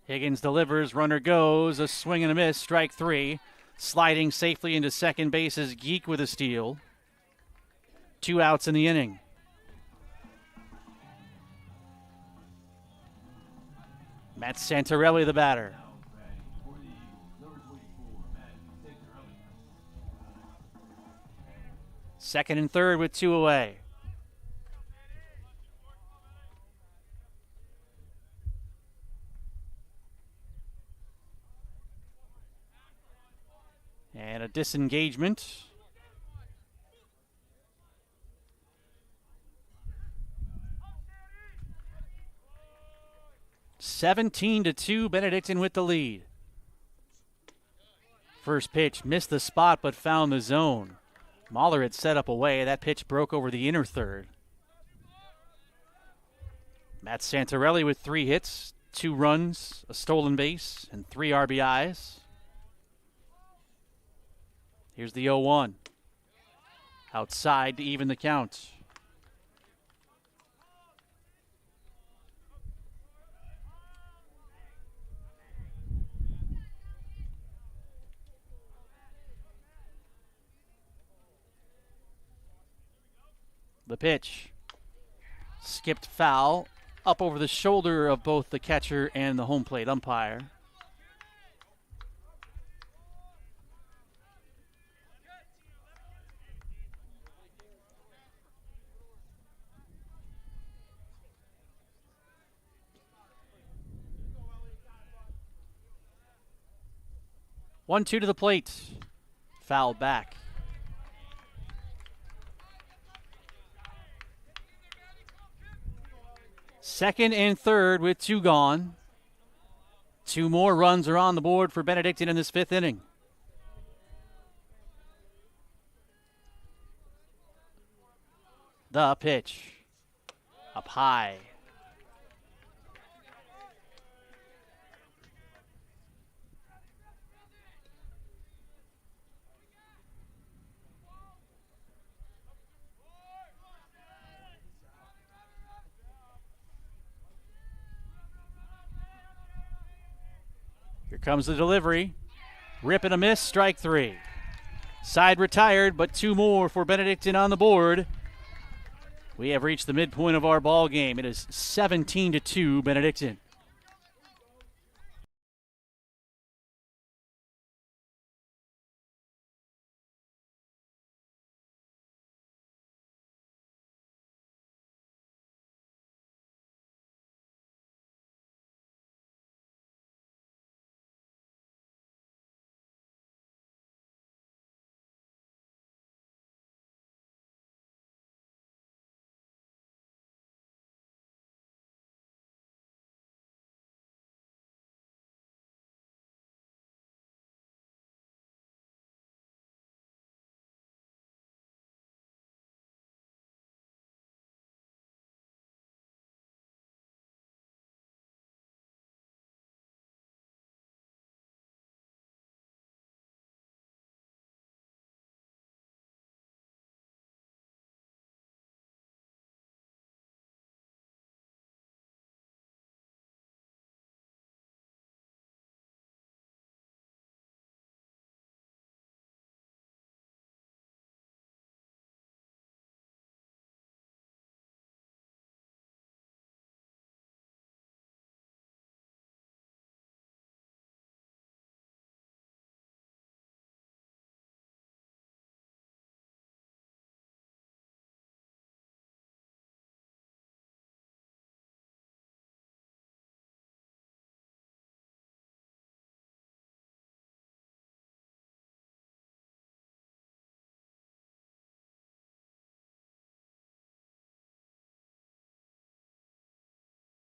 Higgins delivers, runner goes, a swing and a miss, strike 3. Sliding safely into second base is Geek with a steal. 2 outs in the inning. Matt Santarelli, the batter. Second and third with 2 away. And a disengagement. (17-2), Benedictine with the lead. First pitch missed the spot but found the zone. Mahler had set up away. That pitch broke over the inner third. Matt Santarelli with 3 hits, 2 runs, a stolen base, and 3 RBIs. Here's the 0-1. Outside to even the count. The pitch. Skipped foul up over the shoulder of both the catcher and the home plate umpire. One-two to the plate. Foul back. Second and third with 2 gone. 2 more runs are on the board for Benedictine in this 5th inning. The pitch. Up high. Here comes the delivery. Rip and a miss, strike 3. Side retired, but 2 more for Benedictine on the board. We have reached the midpoint of our ball game. It is 17-2 Benedictine.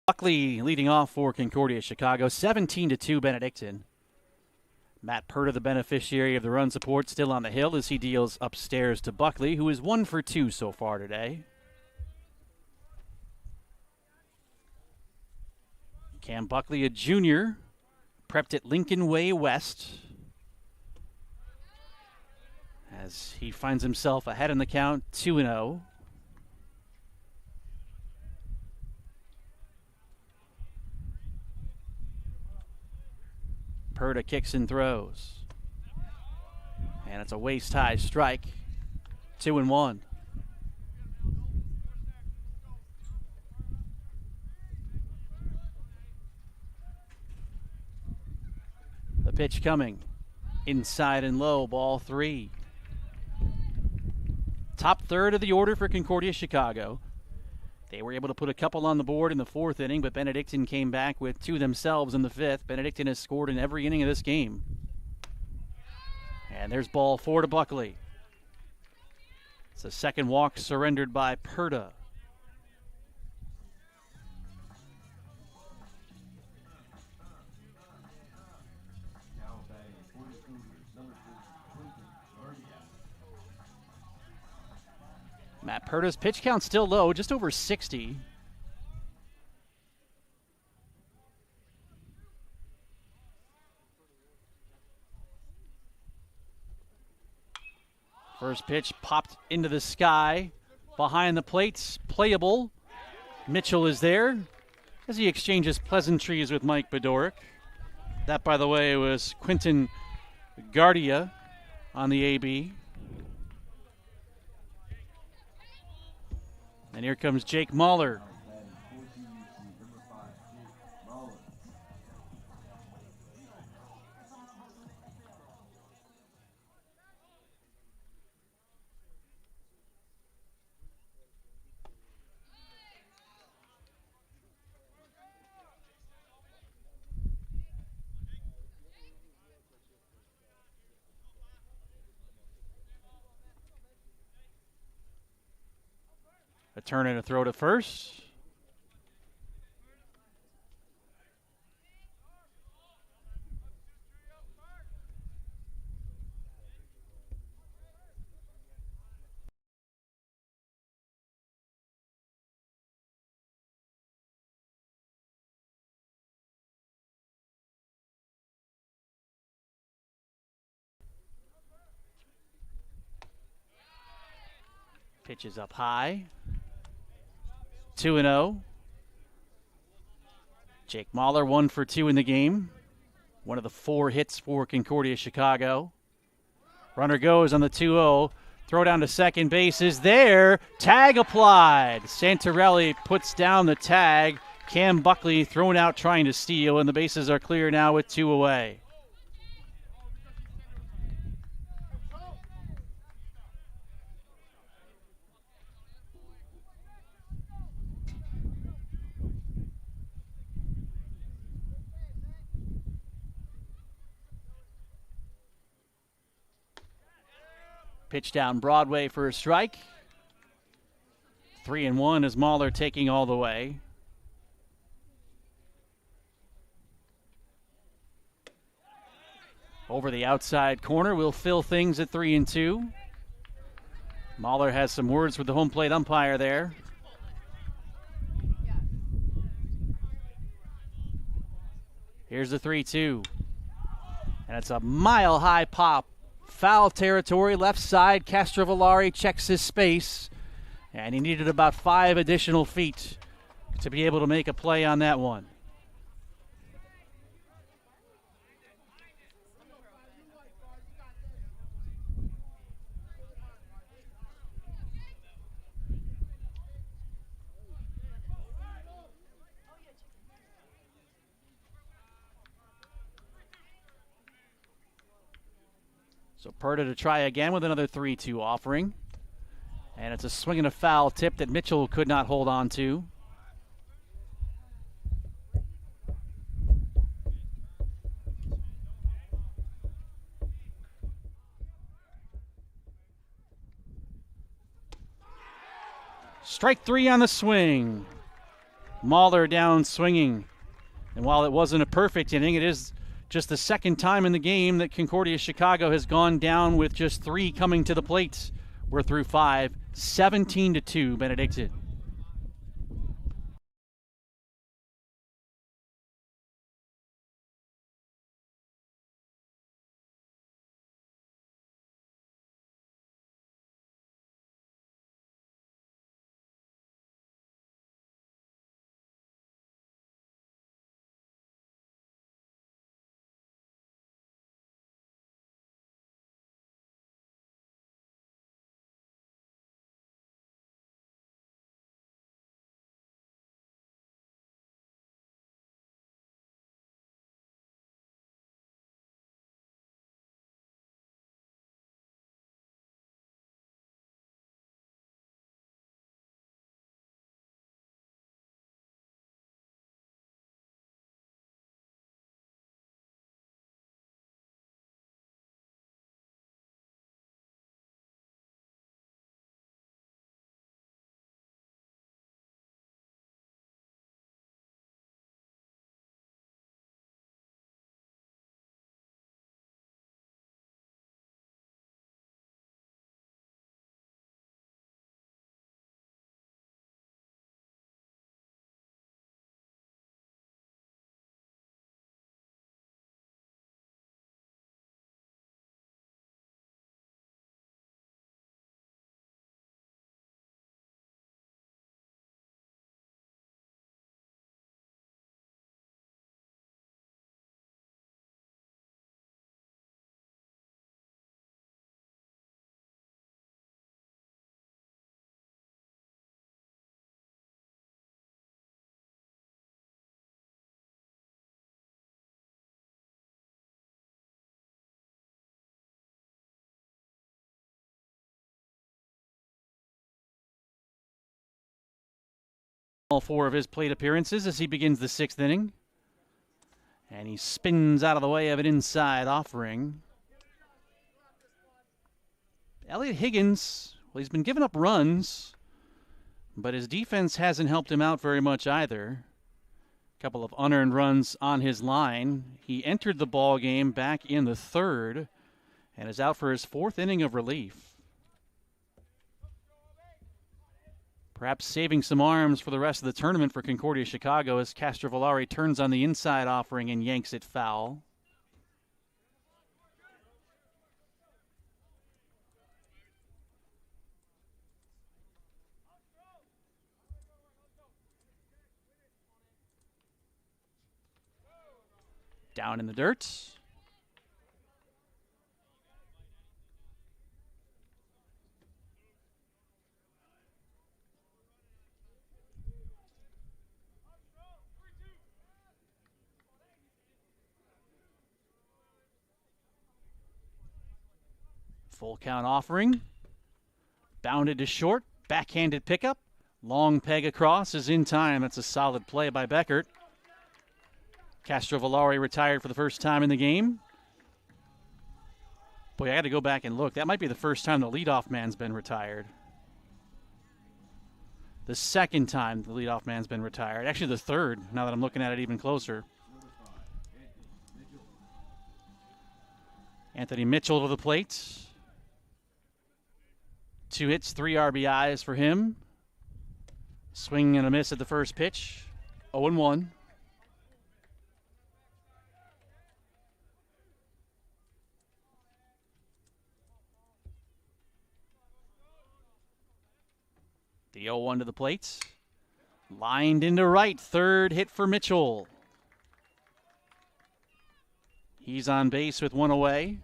Buckley leading off for Concordia Chicago, 17-2 Benedictine. Matt Perta, the beneficiary of the run support, still on the hill as he deals upstairs to Buckley, who is 1 for 2 so far today. Cam Buckley, a junior, prepped at Lincoln Way West, as he finds himself ahead in the count, 2-0. Perta kicks and throws. And it's a waist-high strike. 2-1. The pitch coming. Inside and low, ball 3. Top third of the order for Concordia Chicago. They were able to put a couple on the board in the 4th inning, but Benedictine came back with 2 themselves in the 5th. Benedictine has scored in every inning of this game. And there's ball 4 to Buckley. It's a second walk surrendered by Perta. Matt Perta's pitch count still low, just over 60. First pitch popped into the sky. Behind the plates, playable. Mitchell is there as he exchanges pleasantries with Mike Bedoric. That, by the way, was Quentin Gardia on the AB. And here comes Jake Mahler. A turn and a throw to first. Pitch is up high. 2-0. Jake Mahler 1 for 2 in the game. one of the 4 hits for Concordia Chicago. Runner goes on the 2-0. Throw down to second base is there. Tag applied. Santarelli puts down the tag. Cam Buckley thrown out trying to steal, and the bases are clear now with 2 away. Pitch down Broadway for a strike. 3-1 as Mahler taking all the way. Over the outside corner will fill things at 3-2. Mahler has some words with the home plate umpire there. Here's the 3-2. And it's a mile-high pop. Foul territory, left side. Castrovillari checks his space. And he needed about 5 additional feet to be able to make a play on that one. So Perta to try again with another 3-2 offering. And it's a swing and a foul tip that Mitchell could not hold on to. Strike 3 on the swing. Mahler down swinging. And while it wasn't a perfect inning, it is just the second time in the game that Concordia Chicago has gone down with just 3 coming to the plate. We're through 5, 17-2 Benedictine. All 4 of his plate appearances as he begins the 6th inning. And he spins out of the way of an inside offering. Elliot Higgins, well, he's been giving up runs, but his defense hasn't helped him out very much either. A couple of unearned runs on his line. He entered the ball game back in the 3rd and is out for his 4th inning of relief. Perhaps saving some arms for the rest of the tournament for Concordia Chicago as Castrovillari turns on the inside offering and yanks it foul. Down in the dirt. Full count offering. Bounded to short. Backhanded pickup. Long peg across is in time. That's a solid play by Beckert. Castrovillari retired for the first time in the game. Boy, I got to go back and look. That might be the first time the leadoff man's been retired. The second time the leadoff man's been retired. Actually, the third, now that I'm looking at it even closer. Anthony Mitchell to the plate. 2 hits, 3 RBIs for him. Swing and a miss at the first pitch. 0-1. The 0-1 to the plate. Lined into right. Third hit for Mitchell. He's on base with 1 away.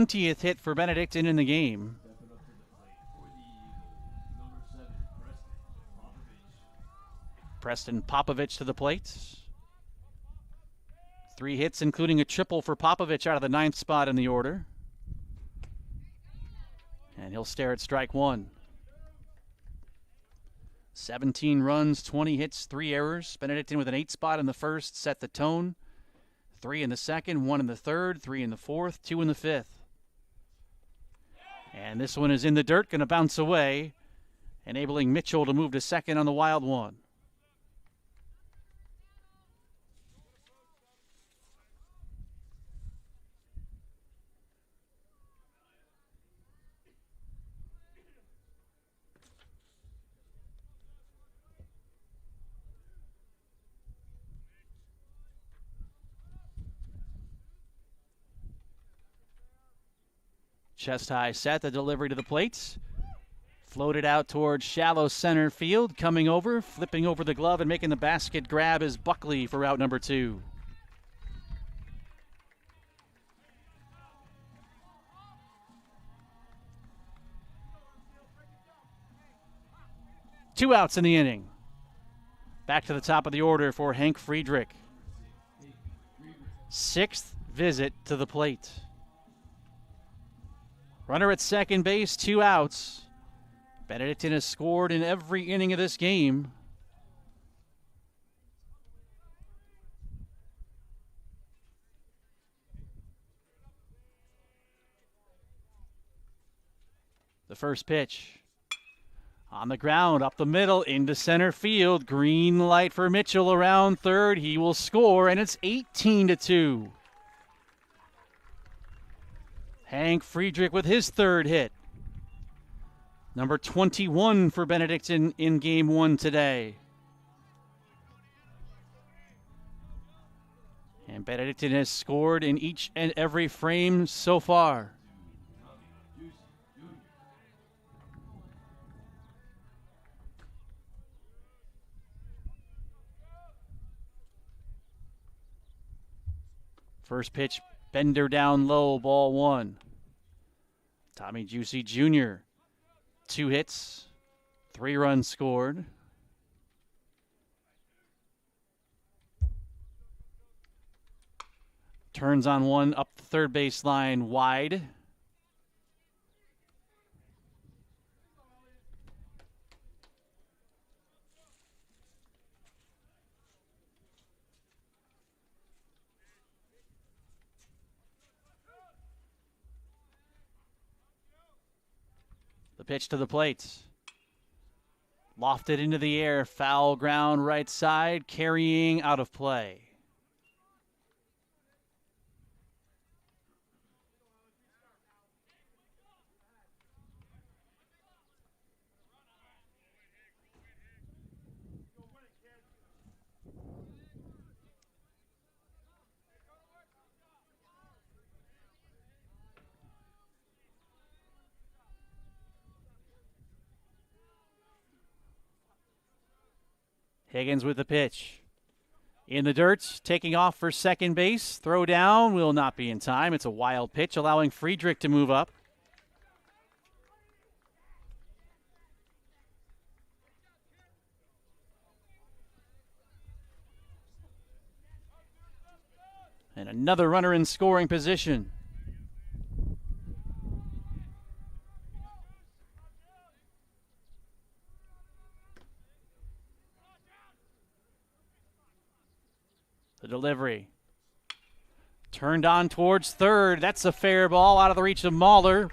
th hit for Benedictine in the game. Preston Popovich to the plate. 3 hits, including a triple for Popovich out of the 9th spot in the order. And he'll stare at strike 1. 17 runs, 20 hits, 3 errors. Benedictine with an 8 spot in the first set the tone. 3 in the second, 1 in the third, 3 in the fourth, 2 in the fifth. And this one is in the dirt, going to bounce away, enabling Mitchell to move to second on the wild one. Chest high set, the delivery to the plates. Floated out towards shallow center field. Coming over, flipping over the glove and making the basket grab is Buckley for out number 2. Two outs in the inning. Back to the top of the order for Hank Friedrich. 6th visit to the plate. Runner at second base, 2 outs. Benedictine has scored in every inning of this game. The first pitch. On the ground, up the middle, into center field. Green light for Mitchell around third. He will score, and it's 18-2. Hank Friedrich with his 3rd hit. Number 21 for Benedictine in Game 1 today. And Benedictine has scored in each and every frame so far. First pitch, bender down low, ball 1. Tommy Juicy Jr., 2 hits, 3 runs scored. Turns on one up the third base line wide. The pitch to the plate. Lofted into the air, foul ground right side, carrying out of play. Higgins with the pitch. In the dirt, taking off for second base. Throw down will not be in time. It's a wild pitch, allowing Friedrich to move up. And another runner in scoring position. The delivery. Turned on towards third. That's a fair ball out of the reach of Mahler.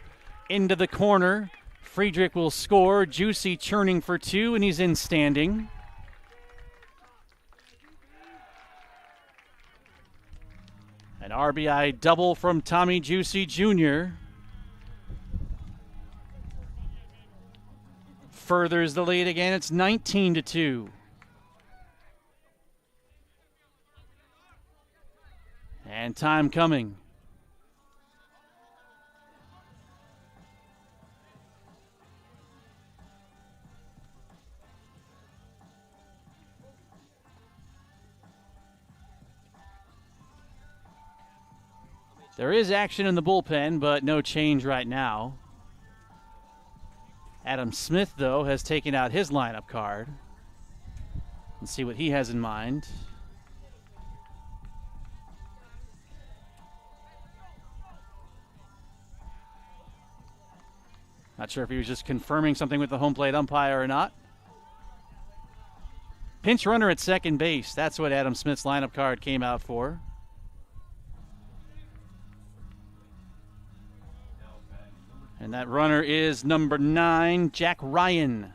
Into the corner. Friedrich will score. Juicy churning for two, and he's in standing. An RBI double from Tommy Juicy Jr. Furthers the lead again. It's 19-2. And time coming. There is action in the bullpen, but no change right now. Adam Smith, though, has taken out his lineup card. Let's see what he has in mind. Not sure if he was just confirming something with the home plate umpire or not. Pinch runner at second base. That's what Adam Smith's lineup card came out for. And that runner is number 9, Jack Ryan.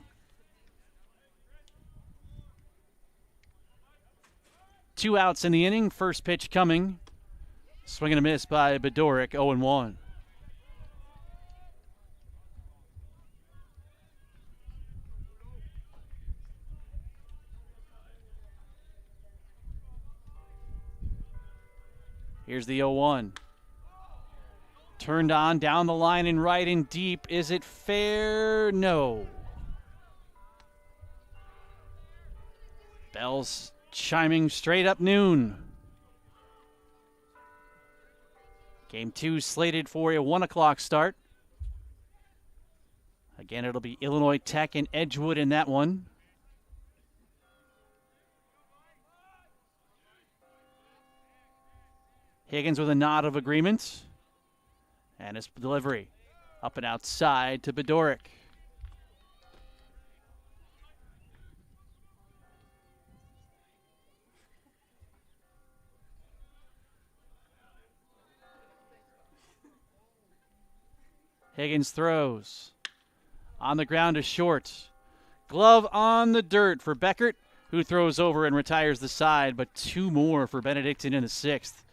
Two outs in the inning. First pitch coming. Swing and a miss by Bedoric, 0-1. Here's the 0-1. Turned on, down the line and right and deep. Is it fair? No. Bells chiming straight up noon. Game 2 slated for a 1 o'clock start. Again, it'll be Illinois Tech and Edgewood in that one. Higgins with a nod of agreement. And his delivery up and outside to Bedoric. Higgins throws. On the ground to short. Glove on the dirt for Beckert, who throws over and retires the side, but two more for Benedictine in the 6th.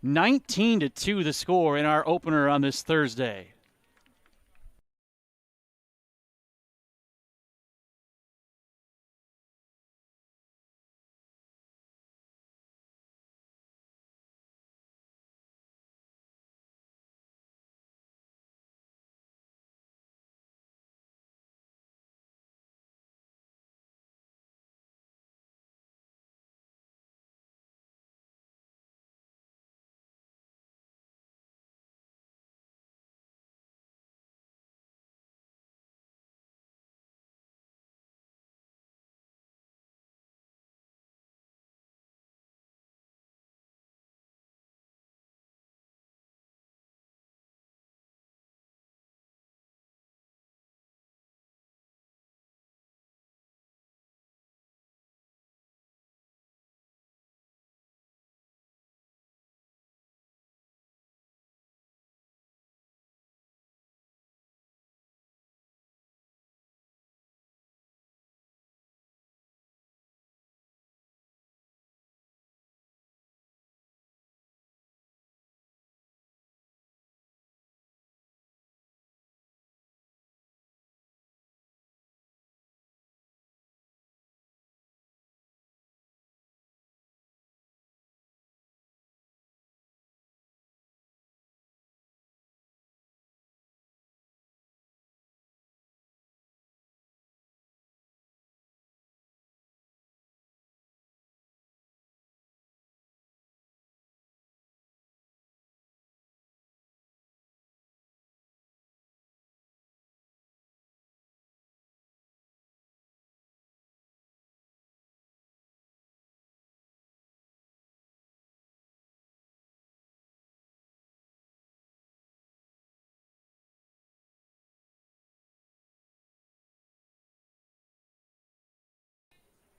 19-2 the score in our opener on this Thursday.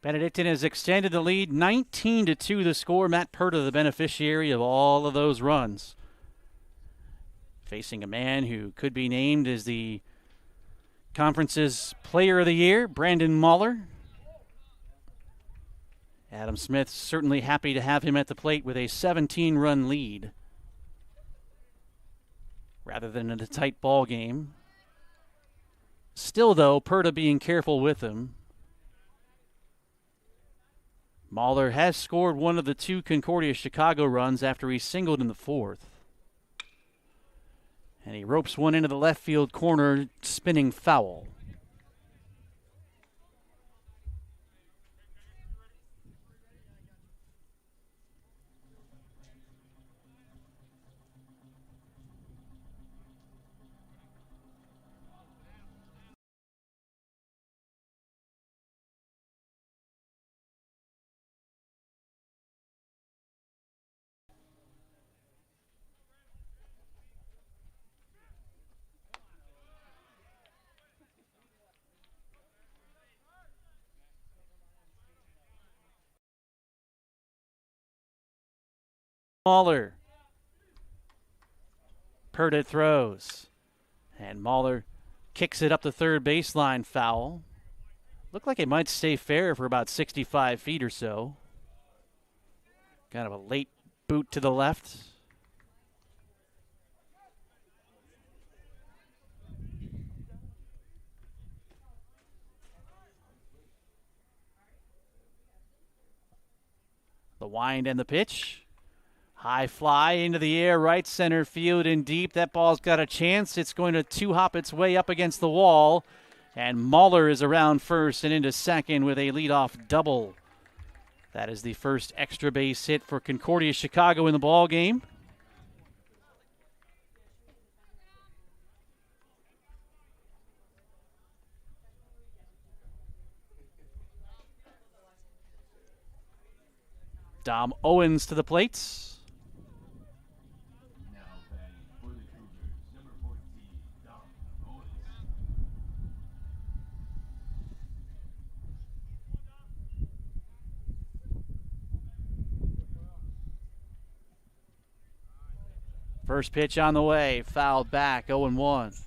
Benedictine has extended the lead, 19-2 the score. Matt Perta, the beneficiary of all of those runs. Facing a man who could be named as the conference's player of the year, Brandon Mahler. Adam Smith certainly happy to have him at the plate with a 17-run lead, rather than in a tight ball game. Still, though, Perta being careful with him. Mahler has scored one of the 2 Concordia Chicago runs after he singled in the 4th. And he ropes one into the left field corner, spinning foul. Mahler. Perta throws. And Mahler kicks it up the third baseline, foul. Looked like it might stay fair for about 65 feet or so. Kind of a late boot to the left. The wind and the pitch. High fly into the air, right center field and deep. That ball's got a chance. It's going to two-hop its way up against the wall. And Mahler is around first and into second with a leadoff double. That is the first extra base hit for Concordia Chicago in the ball game. Dom Owens to the plate. First pitch on the way, fouled back, 0-1.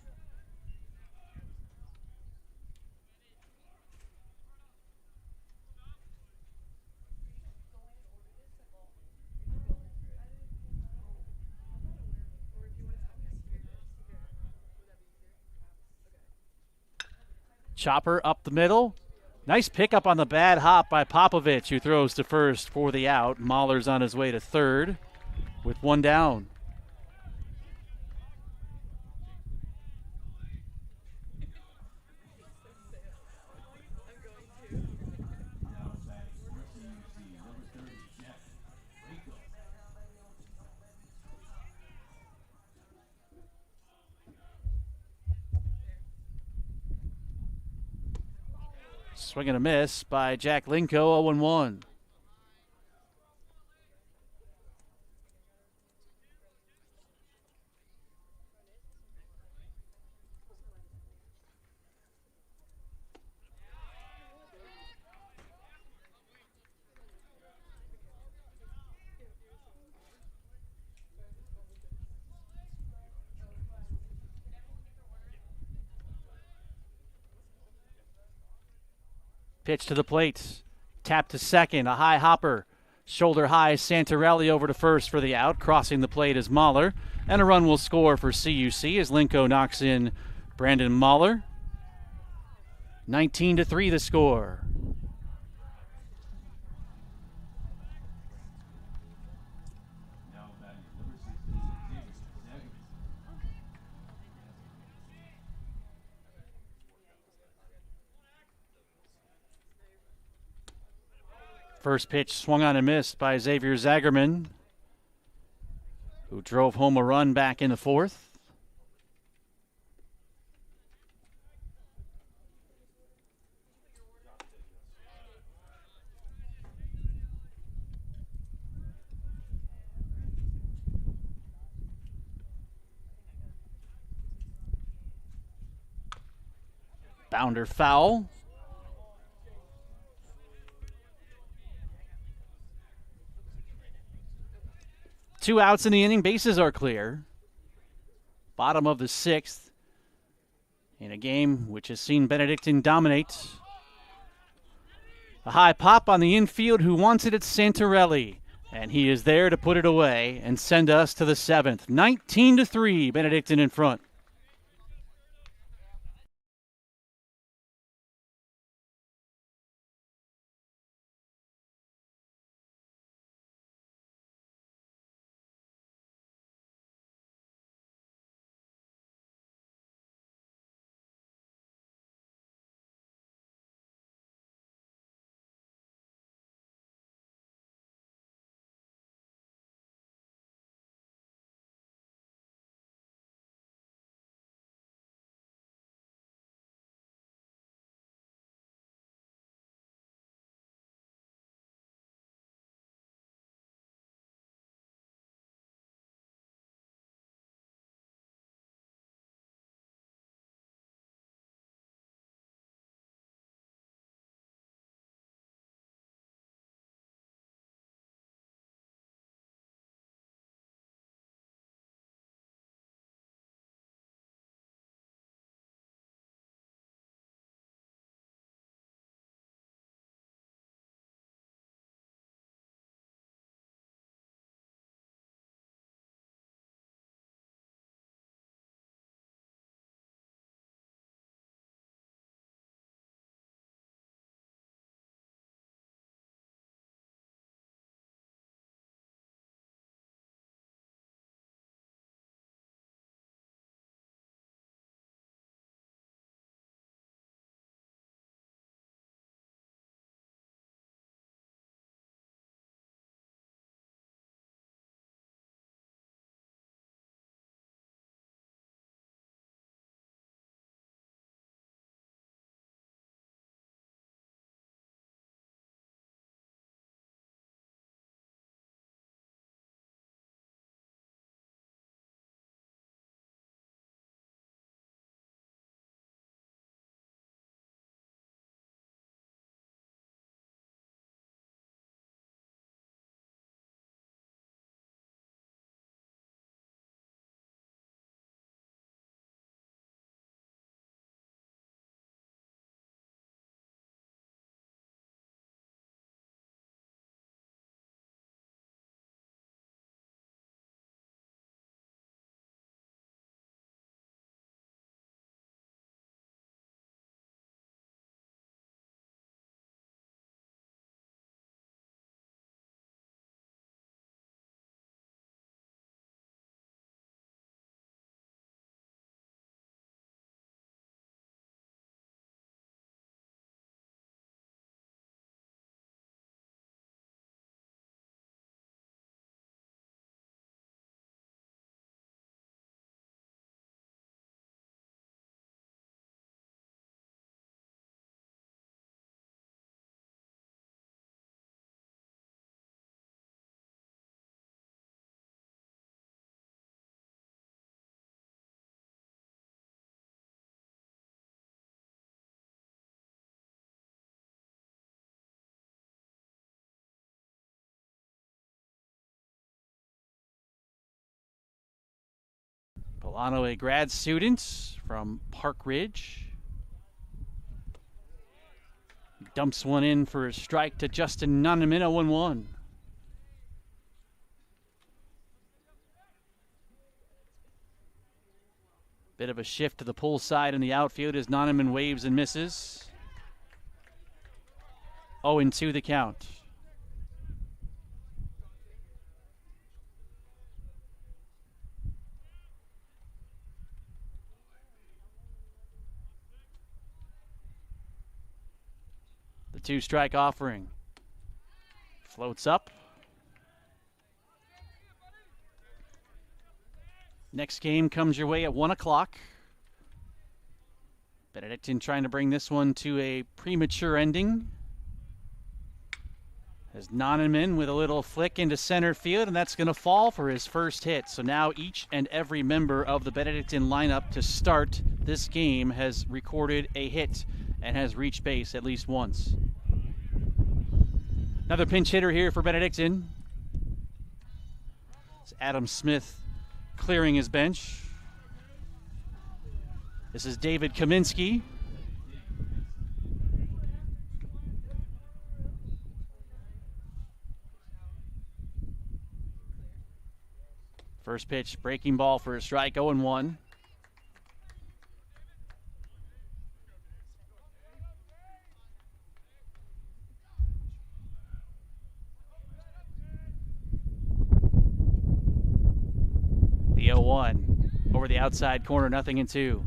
Chopper up the middle. Nice pickup on the bad hop by Popovich, who throws to first for the out. Mahler's on his way to third with one down. Swing and a miss by Jack Linko, 0-1. Pitch to the plate. Tap to second. A high hopper. Shoulder high. Santarelli over to first for the out. Crossing the plate is Mahler. And a run will score for CUC as Linko knocks in Brandon Mahler. 19-3 the score. First pitch swung on and missed by Xavier Zagerman, who drove home a run back in the fourth. Bounder foul. 2 outs in the inning. Bases are clear. Bottom of the 6th. In a game which has seen Benedictine dominate. A high pop on the infield. Who wants it? It's Santarelli. And he is there to put it away and send us to the 7th. 19-3, Benedictine in front. Polano, a grad student from Park Ridge. Dumps one in for a strike to Justin Nunneman, 0-1. Bit of a shift to the pull side in the outfield as Nunneman waves and misses. 0-2 the count. The 2-strike offering. Floats up. Next game comes your way at 1 o'clock. Benedictine trying to bring this one to a premature ending. As Nonneman with a little flick into center field, and that's going to fall for his first hit. So now each and every member of the Benedictine lineup to start this game has recorded a hit and has reached base at least once. Another pinch hitter here for Benedictine. It's Adam Smith clearing his bench. This is David Kaminsky. First pitch, breaking ball for a strike, 0-1. The 0-1 over the outside corner, 0-2.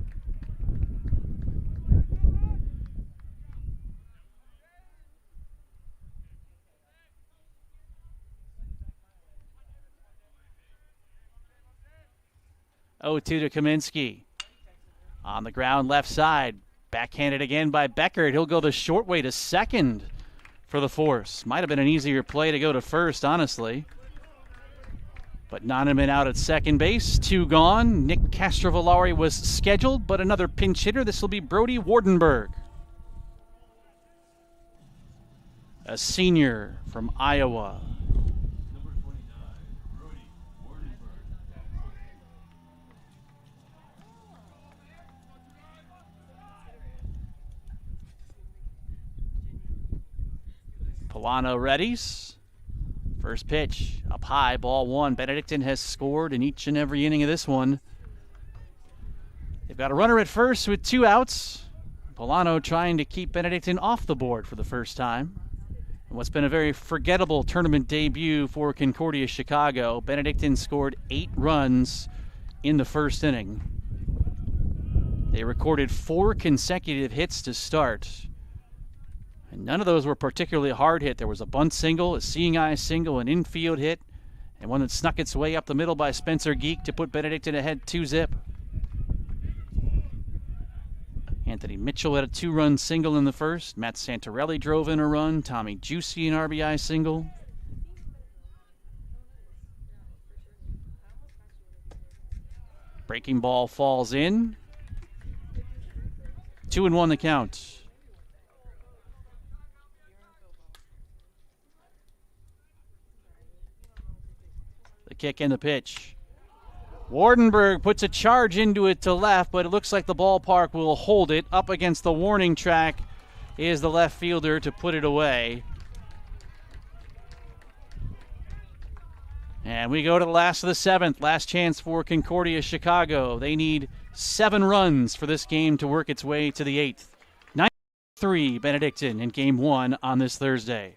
Oh, 2 to Kaminsky. On the ground, left side. Backhanded again by Beckert. He'll go the short way to second for the force. Might have been an easier play to go to first, honestly. But Nonaman out at second base. 2 gone. Nick Castrovillari was scheduled, but another pinch hitter. This will be Brody Wardenberg, a senior from Iowa. Polano readies. First pitch, up high, ball 1. Benedictine has scored in each and every inning of this one. They've got a runner at first with 2 outs. Polano trying to keep Benedictine off the board for the first time. And what's been a very forgettable tournament debut for Concordia Chicago. Benedictine scored 8 runs in the first inning. They recorded 4 consecutive hits to start. And none of those were particularly hard hit. There was a bunt single, a seeing eye single, an infield hit, and one that snuck its way up the middle by Spencer Geek to put Benedictine ahead 2-0. Anthony Mitchell had a 2-run single in the first. Matt Santorelli drove in a run. Tommy Juicy an RBI single. Breaking ball falls in. 2-1 the count. The kick and the pitch. Wardenberg puts a charge into it to left, but it looks like the ballpark will hold it. Up against the warning track is the left fielder to put it away. And we go to the last of the 7th. Last chance for Concordia Chicago. They need 7 runs for this game to work its way to the 8th. 9-3 Benedictine in Game 1 on this Thursday.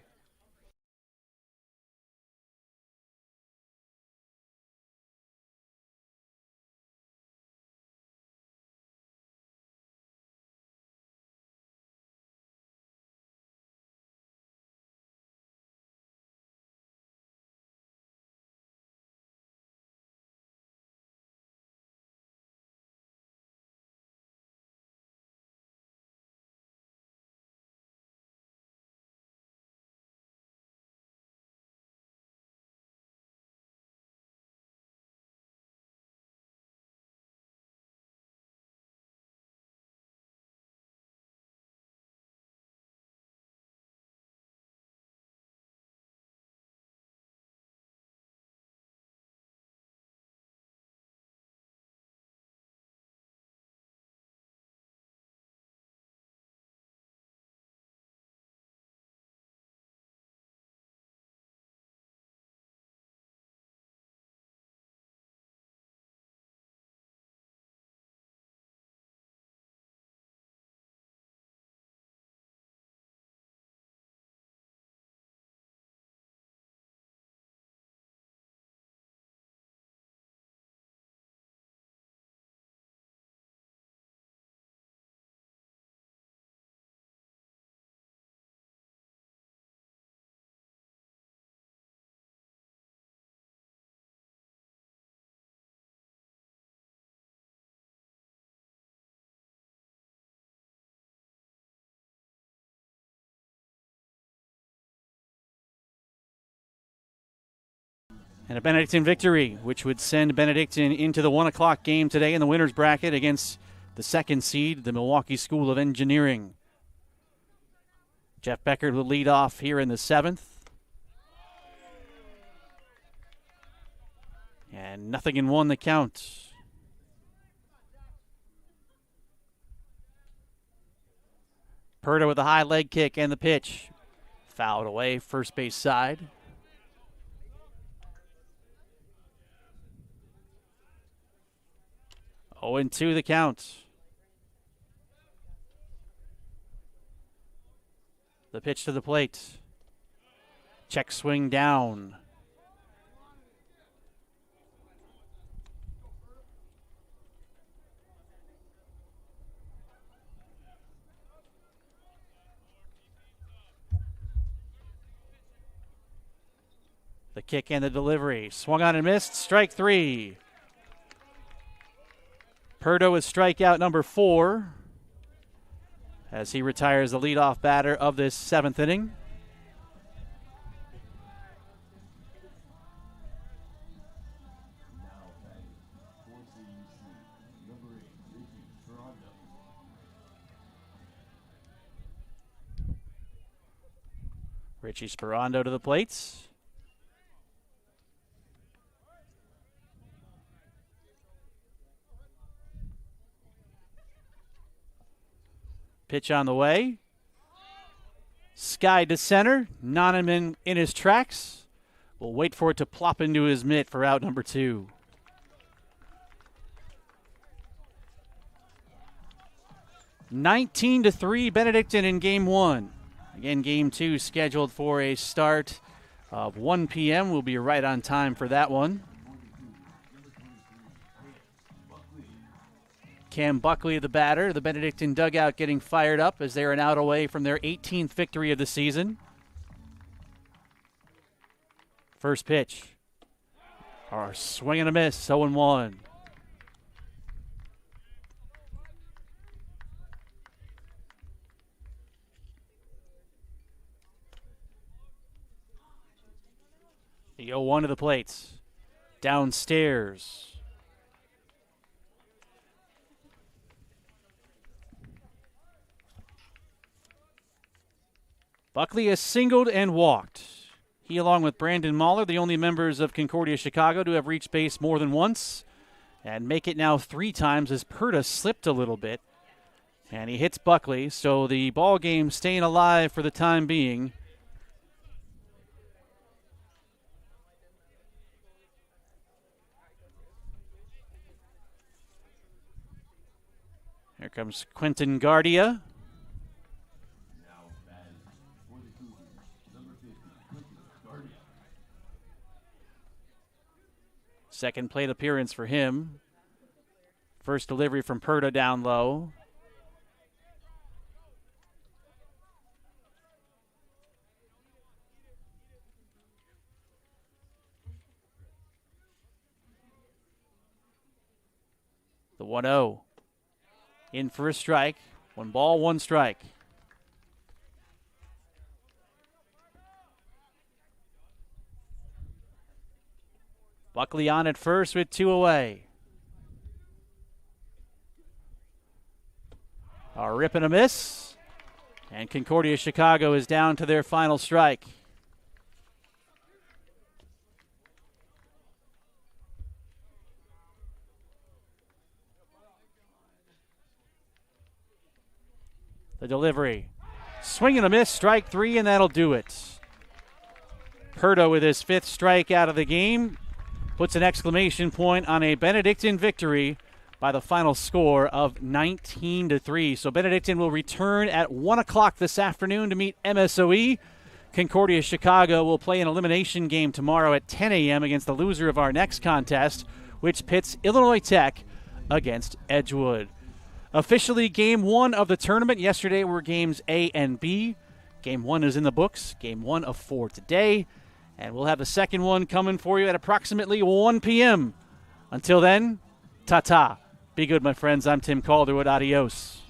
And a Benedictine victory, which would send Benedictine into the 1 o'clock game today in the winner's bracket against the 2nd seed, the Milwaukee School of Engineering. Jeff Beckert will lead off here in the 7th. And 0-1 the count. Perda with a high leg kick and the pitch. Fouled away, first base side. Oh, 0-2 the count. The pitch to the plate. Check swing down. The kick and the delivery. Swung on and missed. Strike 3. Perdo with strikeout number 4 as he retires the leadoff batter of this 7th inning. Richie Sperando to the plates. Pitch on the way. Sky to center. Noneman in his tracks. We'll wait for it to plop into his mitt for out number 2. (19-3) Benedictine in game 1. Again, game 2 scheduled for a start of 1 p.m. We'll be right on time for that one. Cam Buckley, the batter, the Benedictine dugout getting fired up as they are an out away from their 18th victory of the season. First pitch. Our swing and a miss, 0-1. The 0-1 to the plates. Downstairs. Buckley has singled and walked. He, along with Brandon Mahler, the only members of Concordia Chicago to have reached base more than once, and make it now 3 times as Perda slipped a little bit. And he hits Buckley, so the ball game staying alive for the time being. Here comes Quentin Guardia. Second plate appearance for him. First delivery from Perda down low. The 1-0. In for a strike. 1 ball, 1 strike. Buckley on at first with 2 away. A rip and a miss. And Concordia Chicago is down to their final strike. The delivery. Swing and a miss, strike 3, and that'll do it. Perdo with his 5th strike out of the game puts an exclamation point on a Benedictine victory by the final score of 19-3. So Benedictine will return at 1 o'clock this afternoon to meet MSOE. Concordia Chicago will play an elimination game tomorrow at 10 a.m. against the loser of our next contest, which pits Illinois Tech against Edgewood. Officially game 1 of the tournament. Yesterday were games A and B. Game 1 is in the books. Game 1 of 4 today. And we'll have the second one coming for you at approximately 1 p.m. Until then, ta-ta. Be good, my friends. I'm Tim Calderwood. Adios.